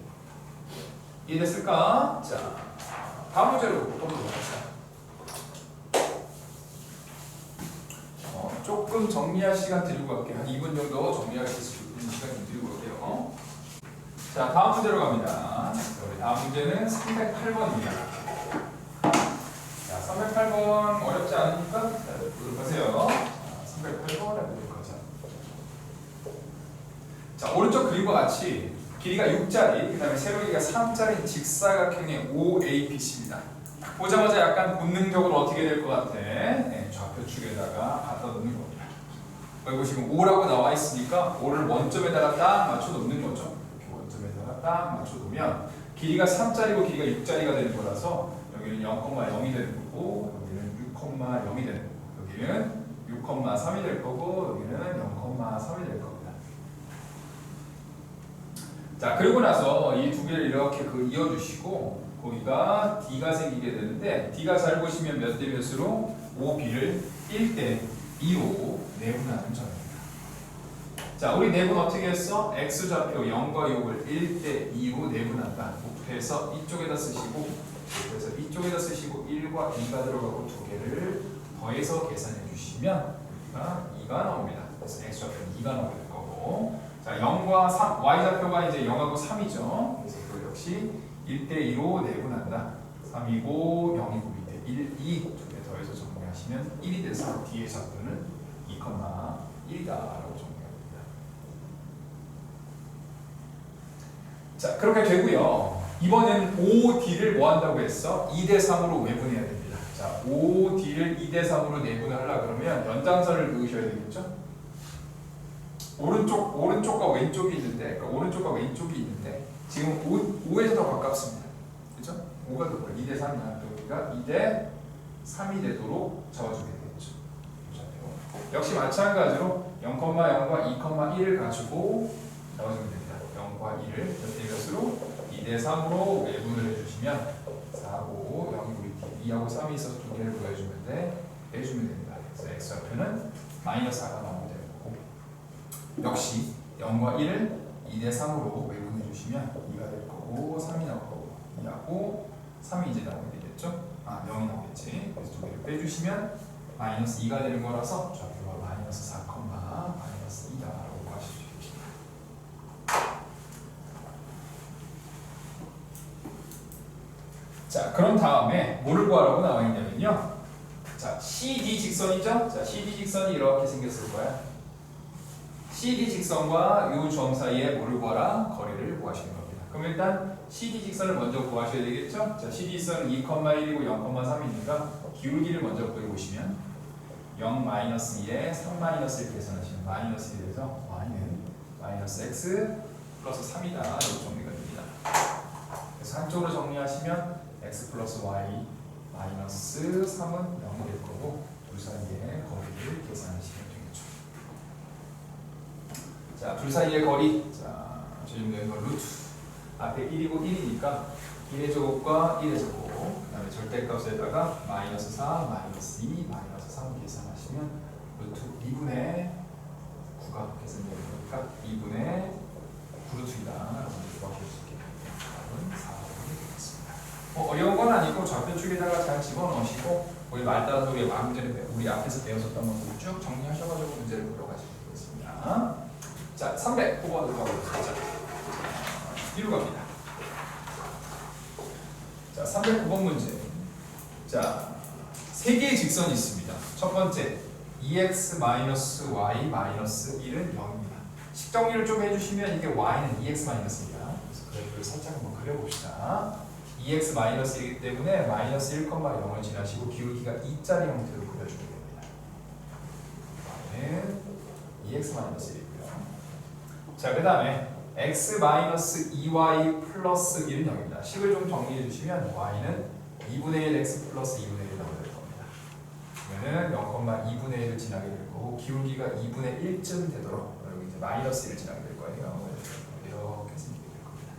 이해됐을까? 자, 다음 문제로 보도록 합시다. 조금 정리할 시간 드리고 갈게요. 한 2분 정도 정리하실 수 있는 시간 좀 드리고 갈게요. 자, 다음 문제로 갑니다. 우리 다음 문제는 308번입니다. 자, 308번 어렵지 않으니까 보도록 하세요. 308번 해보도록 하죠. 자, 오른쪽 그림과 같이 길이가 6짜리, 그 다음에 세로기가 3짜리 직사각형의 OABC입니다. 보자마자 약간 본능적으로 어떻게 될 것 같아? 네, 좌표축에다가 갖다 놓는 겁니다. 여기 보시면 5라고 나와 있으니까 5를 원점에다가 딱 맞춰 놓는 거죠. 이렇게 원점에다가 딱 맞춰 놓으면 길이가 3짜리고 길이가 6짜리가 되는 거라서 여기는 0,0이 되는 거고 여기는 6,0이 되는 거고 여기는 6,3이 될 거고 여기는 0,3이 될 겁니다. 자, 그리고 나서 이 두 개를 이렇게 이어주시고 거기가 D가 생기게 되는데 D가 잘 보시면 몇 대 몇으로 5B를 1대 2로 내분하는 점입니다. 자, 우리 내분 어떻게 했어? X좌표 0과 6을 1대 2로 내분한다. 그래서 이쪽에다 쓰시고 그래서 이쪽에다 쓰시고 1과 2가 들어가고 두 개를 더해서 계산해 주시면 여기가 2가 나옵니다. 그래서 X좌표는 2가 나오게 될 거고 자, 0과 3, Y좌표가 이제 0하고 3이죠. 그래서 이거 역시 1대2로 내분한다. 3이고 0이고 밑에 1, 2 두 개 더해서 정리하시면 1이 돼서 D의 좌표는 2,1이다라고 정리합니다. 자, 그렇게 되고요. 이번에는 5D를 뭐 한다고 했어? 2대3으로 외분해야 됩니다. 자, 5D를 2대3으로 내분을 하려고 그러면 연장선을 그으셔야 되겠죠? 오른쪽과 왼쪽이 있는데, 그러니까 오른쪽과 왼쪽이 있는데, 지금 5에서 더 가깝습니다. 그죠? 5가 더 2대3이야. 여기가 2대3이 되도록 잡아주게 되겠죠. 역시 마찬가지로 0,0과 2,1을 가지고 잡아주면 됩니다. 0과 1을 몇 대 몇으로? 2대3으로 외분을 해주시면 4, 5, 0, 2하고 3이 있어서 두 개를 구해주면 돼. 빼주면 됩니다. 그래서 x좌표는 마이너스 4가 나오게 되는 거고 역시 0과 1을 2대 3으로 외분해 주시면 2가 될 거고 3이 나올 거고 2하고 3이 이제 나오게 되겠죠? 0이 나오겠지. 그래서 두 개를 빼주시면 마이너스 2가 되는 거라서 좌표가 마이너스 4, 마이너스 2다라고 하시면 되겠습니다. 자, 그런 다음에 뭐를 구하라고 나와 있냐면요. 자, CD 직선이죠? 자, CD 직선이 이렇게 생겼을 거야. CD 직선과 이 점 사이에 뭐를 구하라? 거리를 구하시는 겁니다. 그럼 일단 CD 직선을 먼저 구하셔야 되겠죠? 자, CD 직선은 2,1이고 0,3이니까 기울기를 먼저 구해보시면 0-2에 3-1 계산하시면 마이너스 1에서 y는 마이너스 x 플러스 3이다 이렇게 정리가 됩니다. 그래서 한쪽으로 정리하시면 x 플러스 y 마이너스 3은 0이 될 거고 둘 사이의 거리를 계산하시면 되겠죠. 자, 둘 사이의 거리, 자, 저희는 거 루트 앞에 1이고 1이니까 1의 제곱과 1의 제곱 그 다음에 절대값에다가 마이너스 4, 마이너스 2, 마이너스 3 계산하시면 루트 2분의 9가 계산되는 거니까 2분의 9루트이다 라고 구하실 수 있게 됩니다. 답은 4번이 되겠습니다. 어려운 건 아니고 좌표축에다가 잘 집어넣으시고 우리 말 따라서 우리 앞에서 배웠었던 것들 쭉 정리하셔가지고 문제를 풀어 가시면 되겠습니다. 자, 309번으로 가보겠습니다. 뒤로 갑니다. 자, 309번 문제. 자, 세 개의 직선이 있습니다. 첫 번째, 2x-y 1은 0입니다. 식정리를 좀 해주시면 이게 y는 2x-입니다. 그래서 그래프를 살짝 한번 그려봅시다. 2x-1이기 때문에 마이너스 1,0을 지나시고 기울기가 2짜리 형태로 그려주게 됩니다. y는 2x-1이고요. 자, 그 다음에 x-2y 플러스 1은 0입니다. 식을 좀 정리해 주시면 y는 2분의 1 x 플러스 2분의 1이 나오게 될 겁니다. 그러면은 0,2분의 1을 지나게 될 거고 기울기가 2분의 1쯤 되도록 여기 이제 마이너스 1을 지나게 될 거예요. 이렇게 생기게 될 겁니다.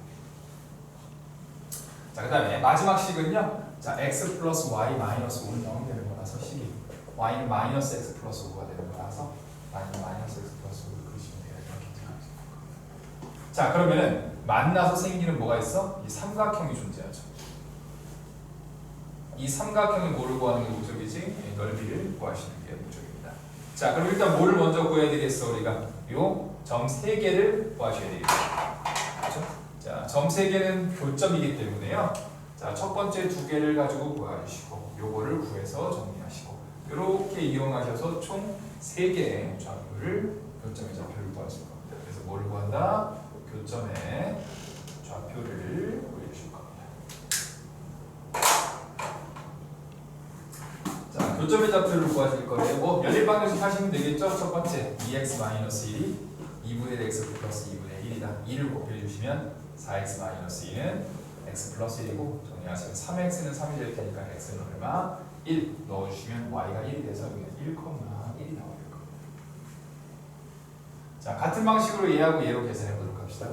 자, 그 다음에 마지막 식은요. 자, x 플러스 y 마이너스 5는 0이 되는 거라서 식이 y는 마이너스 x 플러스 5가 되는 거라서 y는 마이너스 x 플러스 5를 그리시면 돼요. 이렇게 생각하시면 됩니다. 자, 그러면은 만나서 생기는 뭐가 있어? 이 삼각형이 존재하죠. 이 삼각형이 뭐를 구하는 게 목적이지? 넓이를 구하시는 게 목적입니다. 자, 그럼 일단 뭐를 먼저 구해야 되겠어? 우리가 요 점 3개를 구하셔야 되겠죠. 그렇죠? 자, 점 3개는 교점이기 때문에요. 자, 첫 번째 2개를 가지고 구해주시고 요거를 구해서 정리하시고 이렇게 이용하셔서 총 3개의 좌표를 교점의 좌표를 구하실 겁니다. 그래서 뭐를 구한다? 교점의 좌표를 구해주실 겁니다. 자, 교점의 좌표를 구하실 거예요. 뭐 연립 방정식 하시면 되겠죠. 첫 번째 2x-1이 2분의 x 플러스 2분의 1이다. 2를 곱해주시면 4x-2는 x 플러스 1이고 정리하시면 3x는 3이 될 테니까 x는 얼마? 1 넣어주시면 y가 1이 돼서 여기는 1,1이 나오게 될 겁니다. 자, 같은 방식으로 얘하고 얘로 계산해 보도록 합시다.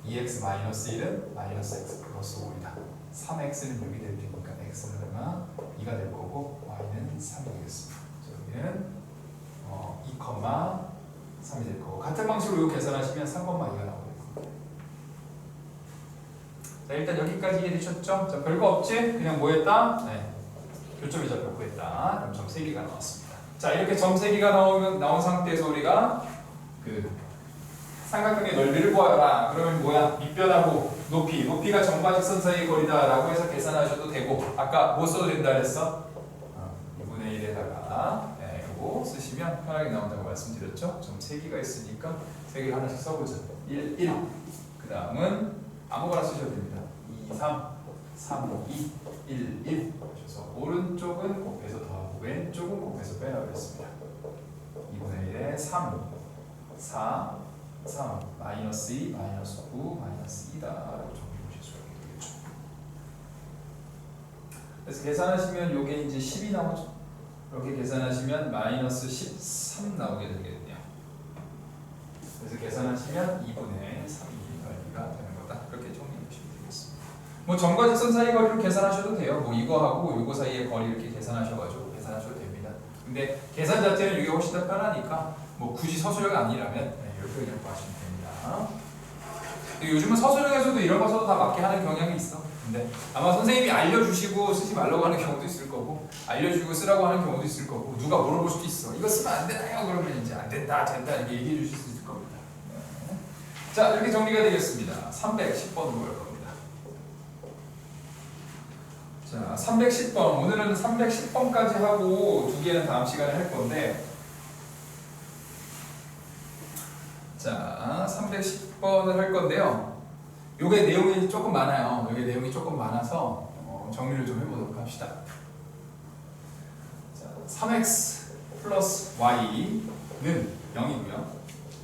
2x-1은 마이너스 x 플러스 5이다. 3x는 여기 될 테니까 x는 얼마? 2가 될 거고 y는 3이 되겠습니다. 여기는 2,3이 될 거고 같은 방식으로 이거 계산하시면 3,2가 나오게 될 겁니다. 자, 일단 여기까지 이해되셨죠? 자, 별거 없지? 그냥 뭐 했다? 네, 교점의 좌표 구했다. 그럼 점 3개가 나왔습니다. 자, 이렇게 점 3개가 나온 상태에서 우리가 그 삼각형의 넓이를 구하라. 그러면 뭐야? 밑변하고 높이가 점과 직선 사이의 거리다라고 해서 계산하셔도 되고 아까 뭐 써도 된다 그랬어? 2분의 1에다가 이거 쓰시면 편하게 나온다고 말씀드렸죠? 점 3개가 있으니까 3개 하나씩 써보죠. 1, 그 다음은 아무거나 쓰셔도 됩니다. 2, 3, 3, 2, 1 하셔서 오른쪽은 곱해서 더하고 왼쪽은 곱해서 빼라 그랬습니다. 2분의 1에 3, 4, 3, 마이너스 2, 마이너스 9, 마이너스 2다 라고 정리해 보실 수가 있겠죠. 그래서 계산하시면 요게 이제 10이 나오죠. 이렇게 계산하시면 마이너스 13 나오게 되겠네요. 그래서 계산하시면 2분의 3이 넓이가 되는 거다. 그렇게 정리해 보시면 되겠습니다. 뭐 점과 직선 사이 거리를 계산하셔도 돼요. 뭐 이거하고 요거 사이의 거리 이렇게 계산하셔가지고 계산하셔도 됩니다. 근데 계산 자체는 이게 훨씬 더 편하니까 뭐 굳이 서술형 아니라면 이렇게 그냥 구하시면 됩니다. 요즘은 서술형에서도 이런 거 써도 다 맞게 하는 경향이 있어. 근데 아마 선생님이 알려주시고 쓰지 말라고 하는 경우도 있을 거고, 알려주고 쓰라고 하는 경우도 있을 거고, 누가 물어볼 수도 있어. 이거 쓰면 안 되나요? 그러면 이제 안 된다, 된다 이렇게 얘기해 주실 수 있을 겁니다. 네. 자, 이렇게 정리가 되겠습니다. 310번으로 갈 겁니다. 자, 310번. 오늘은 310번까지 하고 두 개는 다음 시간에 할 건데, 자, 310번을 할 건데요. 요게 내용이 조금 많아요. 요게 내용이 조금 많아서 정리를 좀 해보도록 합시다. 자, 3x 플러스 y는 0이고요.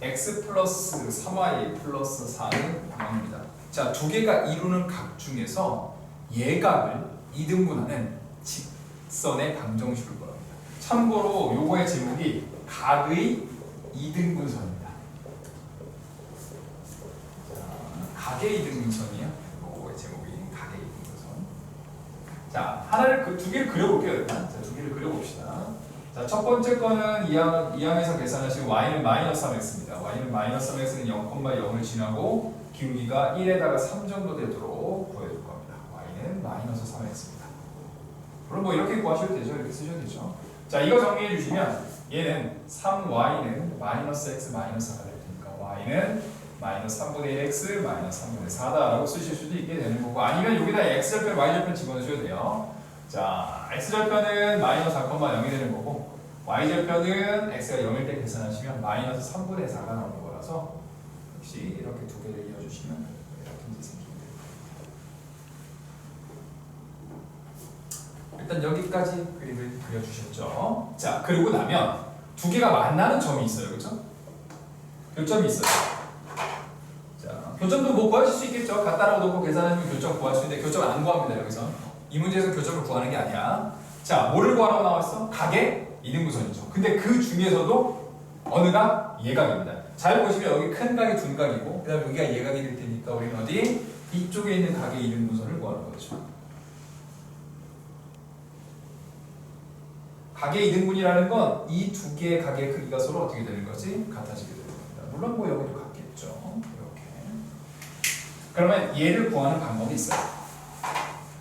x 플러스 3y 플러스 4는 0입니다. 자, 두 개가 이루는 각 중에서 예각을 이등분하는 직선의 방정식을 구합니다. 참고로 요거의 제목이 각의 이등분선입니다. 각의 이등분선이요. 요거의 제목이 각의 이등분선. 자, 하나를 두 개를 그려볼게요. 일단. 자, 두 개를 그려봅시다. 자, 첫 번째 거는 이항에서 계산하시고 y는 마이너스 3x입니다. y는 마이너스 3x는 0,0을 지나고 기울기가 1에다가 3 정도 되도록 구해줄 겁니다. y는 마이너스 3x입니다. 물론 뭐 이렇게 구하셔도 되죠. 이렇게 쓰셔도 되죠. 자, 이거 정리해 주시면 얘는 3y는 마이너스 x 마이너스 4가 될 테니까 y는 마이너스 3분의 1x 마이너스 3분의 4다라고 쓰실 수도 있게 되는 거고, 아니면 여기다 x절편, y절편 집어넣으셔도 돼요. 자, x절편은 마이너스 4,0이 되는 거고, y절편은 x가 0일 때 계산하시면 마이너스 3분의 4가 나오는 거라서 역시 이렇게 두 개를 이어주시면 이렇게 생기게 됩니다. 일단 여기까지 그림을 그려주셨죠. 자, 그리고 나면 두 개가 만나는 점이 있어요. 그렇죠? 교점이 있어요. 교점도 뭐 구하실 수 있겠죠. 갖다라고 놓고 계산하시면 교점 구할 수 있는데 교점을 안 구합니다. 여기서 이 문제에서 교점을 구하는 게 아니야. 자, 뭐를 구하라고 나왔어? 각의 이등분선이죠. 근데 그 중에서도 어느가 예각입니다. 잘 보시면 여기 큰 각이 둔각이고 그 다음에 여기가 예각이 될 테니까 우리는 어디? 이쪽에 있는 각의 이등분선을 구하는 거죠. 각의 이등분이라는 건 이 두 개의 각의 크기가 서로 어떻게 되는 거지? 같아지게 되는 겁니다. 물론 뭐 여기도 같겠죠. 그러면 얘를 구하는 방법이 있어요.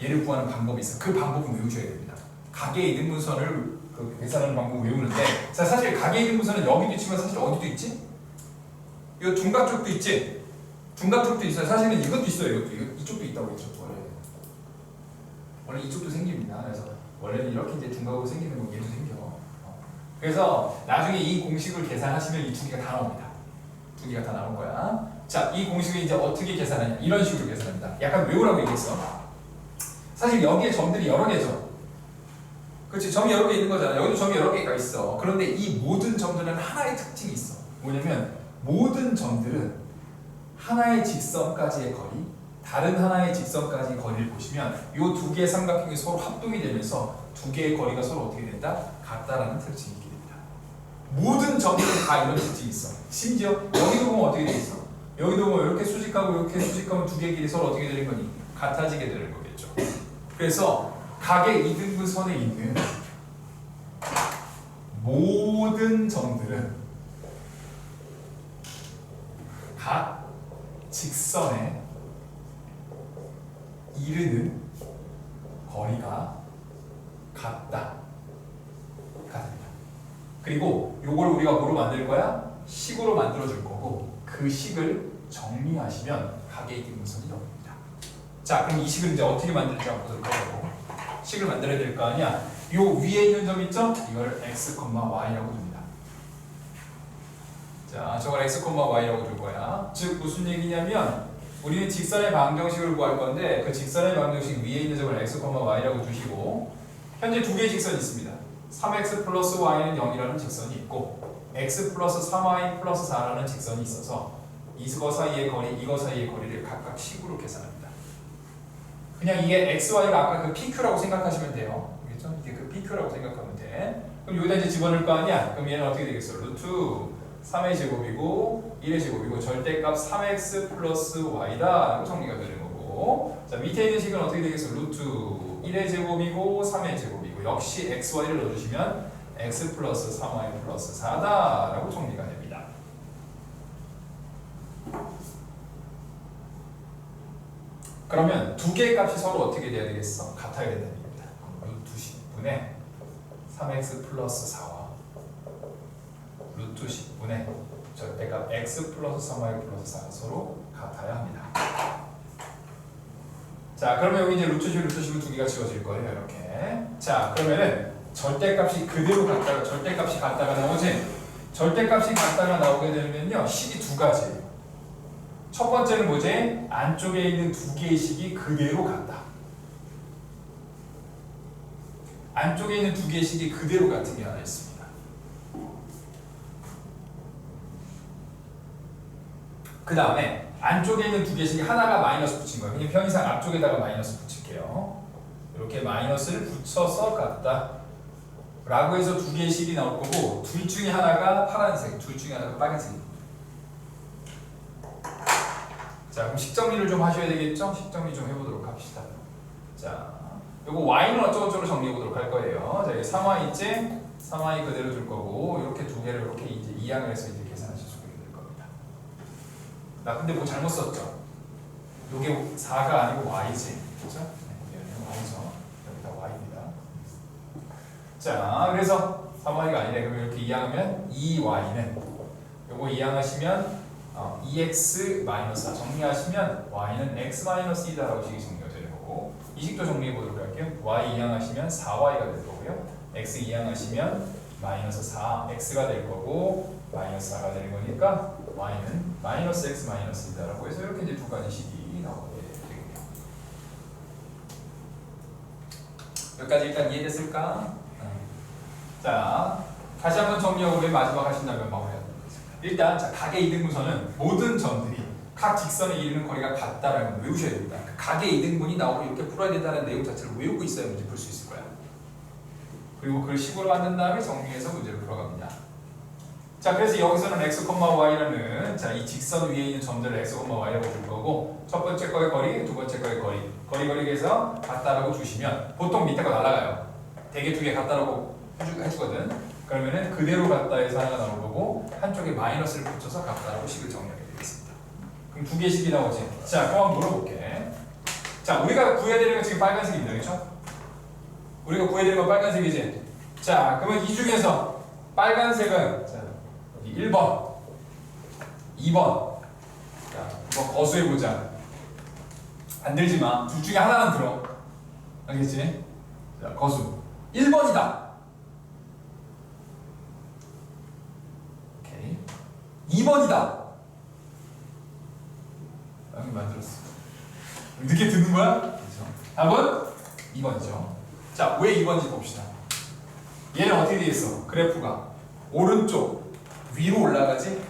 얘를 구하는 방법이 있어요. 그 방법은 외우셔야 됩니다. 각의 이등분선을 계산하는 방법을 외우는데, 자, 사실 각의 이등분선은 여기도 있지만 사실 어디도 있지? 이 둔각 쪽도 있지? 둔각 쪽도 있어요. 사실은 이것도 있어요. 이쪽도 있다고 했죠. 원래 이쪽도 생깁니다. 그래서 원래는 이렇게 이제 둔각으로 생기는 거 얘도 생겨. 그래서 나중에 이 공식을 계산하시면 이 두 개가 다 나옵니다. 두 개가 다 나올 거야. 자, 이 공식을 이제 어떻게 계산하냐? 이런 식으로 계산합니다. 약간 외우라고 얘기했어. 사실 여기에 점들이 여러 개죠. 그렇지? 점이 여러 개 있는 거잖아. 여기도 점이 여러 개가 있어. 그런데 이 모든 점들은 하나의 특징이 있어. 뭐냐면 모든 점들은 하나의 직선까지의 거리, 다른 하나의 직선까지의 거리를 보시면 이 두 개의 삼각형이 서로 합동이 되면서 두 개의 거리가 서로 어떻게 된다? 같다라는 특징이 있게 됩니다. 모든 점들은 다 이런 특징이 있어. 심지어 여기도 보면 어떻게 돼 있어? 여기도 뭐 이렇게 수직하고 이렇게 수직하면 두 개의 길이 서로 어떻게 되는 거니? 같아지게 되는 거겠죠. 그래서 각의 이등분선에 있는 모든 점들은 각 직선에 이르는 거리가 같다. 같습니다. 그리고 이걸 우리가 뭐로 만들 거야? 식으로 만들어 줄 거고, 그 식을 정리하시면 각의 이등분선이 나옵니다. 자, 그럼 이 식을 이제 어떻게 만들지 보도록 하고, 식을 만들어야 될 거 아니야. 요 위에 있는 점 있죠? 이걸 x, y라고 둡니다. 자, 저걸 x, y라고 둘 거야. 즉 무슨 얘기냐면 우리는 직선의 방정식을 구할 건데 그 직선의 방정식 위에 있는 점을 x, y라고 두시고, 현재 두 개의 직선이 있습니다. 3x 플러스 y는 0이라는 직선이 있고 x 플러스 3y 플러스 4라는 직선이 있어서 이거 사이의 거리, 이거 사이의 거리를 각각 식으로 계산합니다. 그냥 이게 xy가 아까 그 pq라고 생각하시면 돼요. 알겠죠? 이게 그 pq라고 생각하면 돼. 그럼 여기다 이제 집어넣을 거 아니야? 그럼 얘는 어떻게 되겠어? 루트 3의 제곱이고 1의 제곱이고 절대값 3x 플러스 y다 라고 정리가 되는 거고, 자, 밑에 있는 식은 어떻게 되겠어? 루트 1의 제곱이고 3의 제곱이고 역시 xy를 넣어주시면 x 플러스 3y 플러스 4다라고 정리가 됩니다. 그러면 두 개의 값이 서로 어떻게 돼야 되겠어? 같아야 된다는 얘기입니다. 루트 10분의 3x 플러스 4와 루트 10분의 절대값 x 플러스 3y 플러스 4가 서로 같아야 합니다. 자, 그러면 여기 이제 루트 10, 루트 10은 두 개가 지워질 거예요. 이렇게. 자, 그러면은 절대값이 그대로 같다가 절대값이 같다가 나오지. 절대값이 같다가 나오게 되면요, 식이 두 가지예요. 첫 번째는 뭐지? 안쪽에 있는 두 개의 식이 그대로 같다. 안쪽에 있는 두 개의 식이 그대로 같은 게 하나 있습니다. 그 다음에 안쪽에 있는 두 개의 식이 하나가 마이너스 붙인 거예요. 그냥 편의상 앞쪽에다가 마이너스 붙일게요. 이렇게 마이너스를 붙여서 같다 라고 해서 두 개의 식이 나올 거고, 둘 중에 하나가 파란색, 둘 중에 하나가 빨간색입니다. 자, 그럼 식정리를 좀 하셔야 되겠죠? 식정리 좀 해보도록 합시다. 자, 요거 y는 어쩌고저쩌고 정리해보도록 할 거예요. 자, 여기 3y 있지? 3y 그대로 줄 거고, 이렇게 두 개를 이렇게 이제 이항을 해서 이제 계산하실 수 있게 될 겁니다. 나 근데 뭐 잘못 썼죠? 요게 4가 아니고 y지. 그죠? 네, y죠. 여기다 y입니다. 자, 그래서 3y가 아니래. 그럼 이렇게 이항하면 2y는 요거 이항하시면 2x 마이너스 정리하시면 y는 x 마이너스 2다라고 식이 정리가 되는 거고, 이 식도 정리해 보도록 할게요. y 이항하시면 4y가 될 거고요. x 이항하시면 마이너스 4x가 될 거고, 마이너스 4가 되는 거니까 y는 마이너스 x 마이너스 2다라고 해서 이렇게 이제 두 가지 식이 나오게 되겠네요. 여기까지 일단 이해됐을까? 자, 다시 한번 정리하고 맨 마지막 하신다면 마무리하도록 하겠습니다. 일단 자, 각의 이등분선은 모든 점들이 각 직선에 이르는 거리가 같다라는 걸 외우셔야 됩니다. 각의 이등분이 나오고 이렇게 풀어야 된다는 내용 자체를 외우고 있어야 문제 풀 수 있을 거야. 그리고 그걸 식으로 만든 다음에 정리해서 문제를 풀어갑니다. 자, 그래서 여기서는 x, y라는 자, 이 직선 위에 있는 점들을 x, y라고 줄 거고, 첫 번째 거의 거리, 두 번째 거의 거리에서 같다라고 주시면 보통 밑에 거 날아가요. 대개 두 개 같다라고 해주거든. 그러면은 그대로 같다 해서 하나가 나올 거고, 한쪽에 마이너스를 붙여서 같다라고 식을 정리하게 되겠습니다. 그럼 두 개의 식이 나오지. 자, 그럼 한번 물어볼게. 자, 우리가 구해야 되는 건 지금 빨간색입니다. 그렇죠? 우리가 구해야 되는 건 빨간색이지. 자, 그러면 이 중에서 빨간색은 자, 여기 1번, 2번. 자, 한번 거수해보자. 안 들지 마. 둘 중에 하나는 들어. 알겠지? 자, 거수. 1번이다. 오케이. 2번이다. 여기 만들었어. 늦게 듣는 거야? 그렇죠. 답은 2번이죠. 자, 왜 2번인지 봅시다. 얘는 어떻게 되어 있어? 그래프가 오른쪽 위로 올라가지?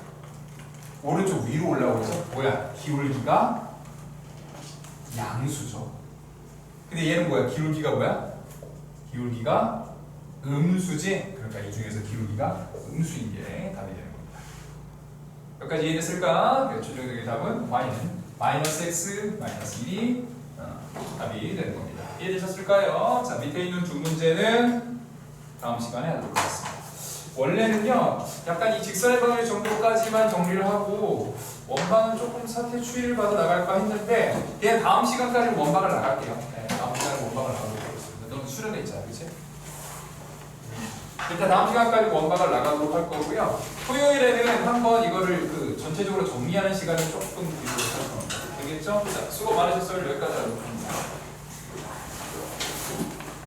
오른쪽 위로 올라오고 있어. 뭐야? 기울기가 양수죠. 근데 얘는 뭐야? 기울기가 뭐야? 기울기가 음수지? 그러니까 이 중에서 기울기가 음수인 게 답이 되는 겁니다. 여기까지 이해됐을까? 최종적인 답은 y는 마이너스 x 마이너스 1이 답이 되는 겁니다. 이해되셨을까요? 자, 밑에 있는 두 문제는 다음 시간에 하도록 하겠습니다. 원래는요, 약간 이 직선의 방향 정도까지만 정리를 하고 원방은 조금 사태 추이를 받아 나갈까 했는데, 그냥 다음 시간까지 원방을 나갈게요. 네, 다음 시간에 원방을 나가도록 하겠습니다. 너무 수련해 있잖아, 그치? 일단 다음 시간까지 원방을 나가도록 할 거고요. 토요일에는 한번 이거를 전체적으로 정리하는 시간을 조금 드리도록 할 겁니다. 되겠죠? 자, 수고 많으셨어요. 여기까지 하도록 하겠습니다.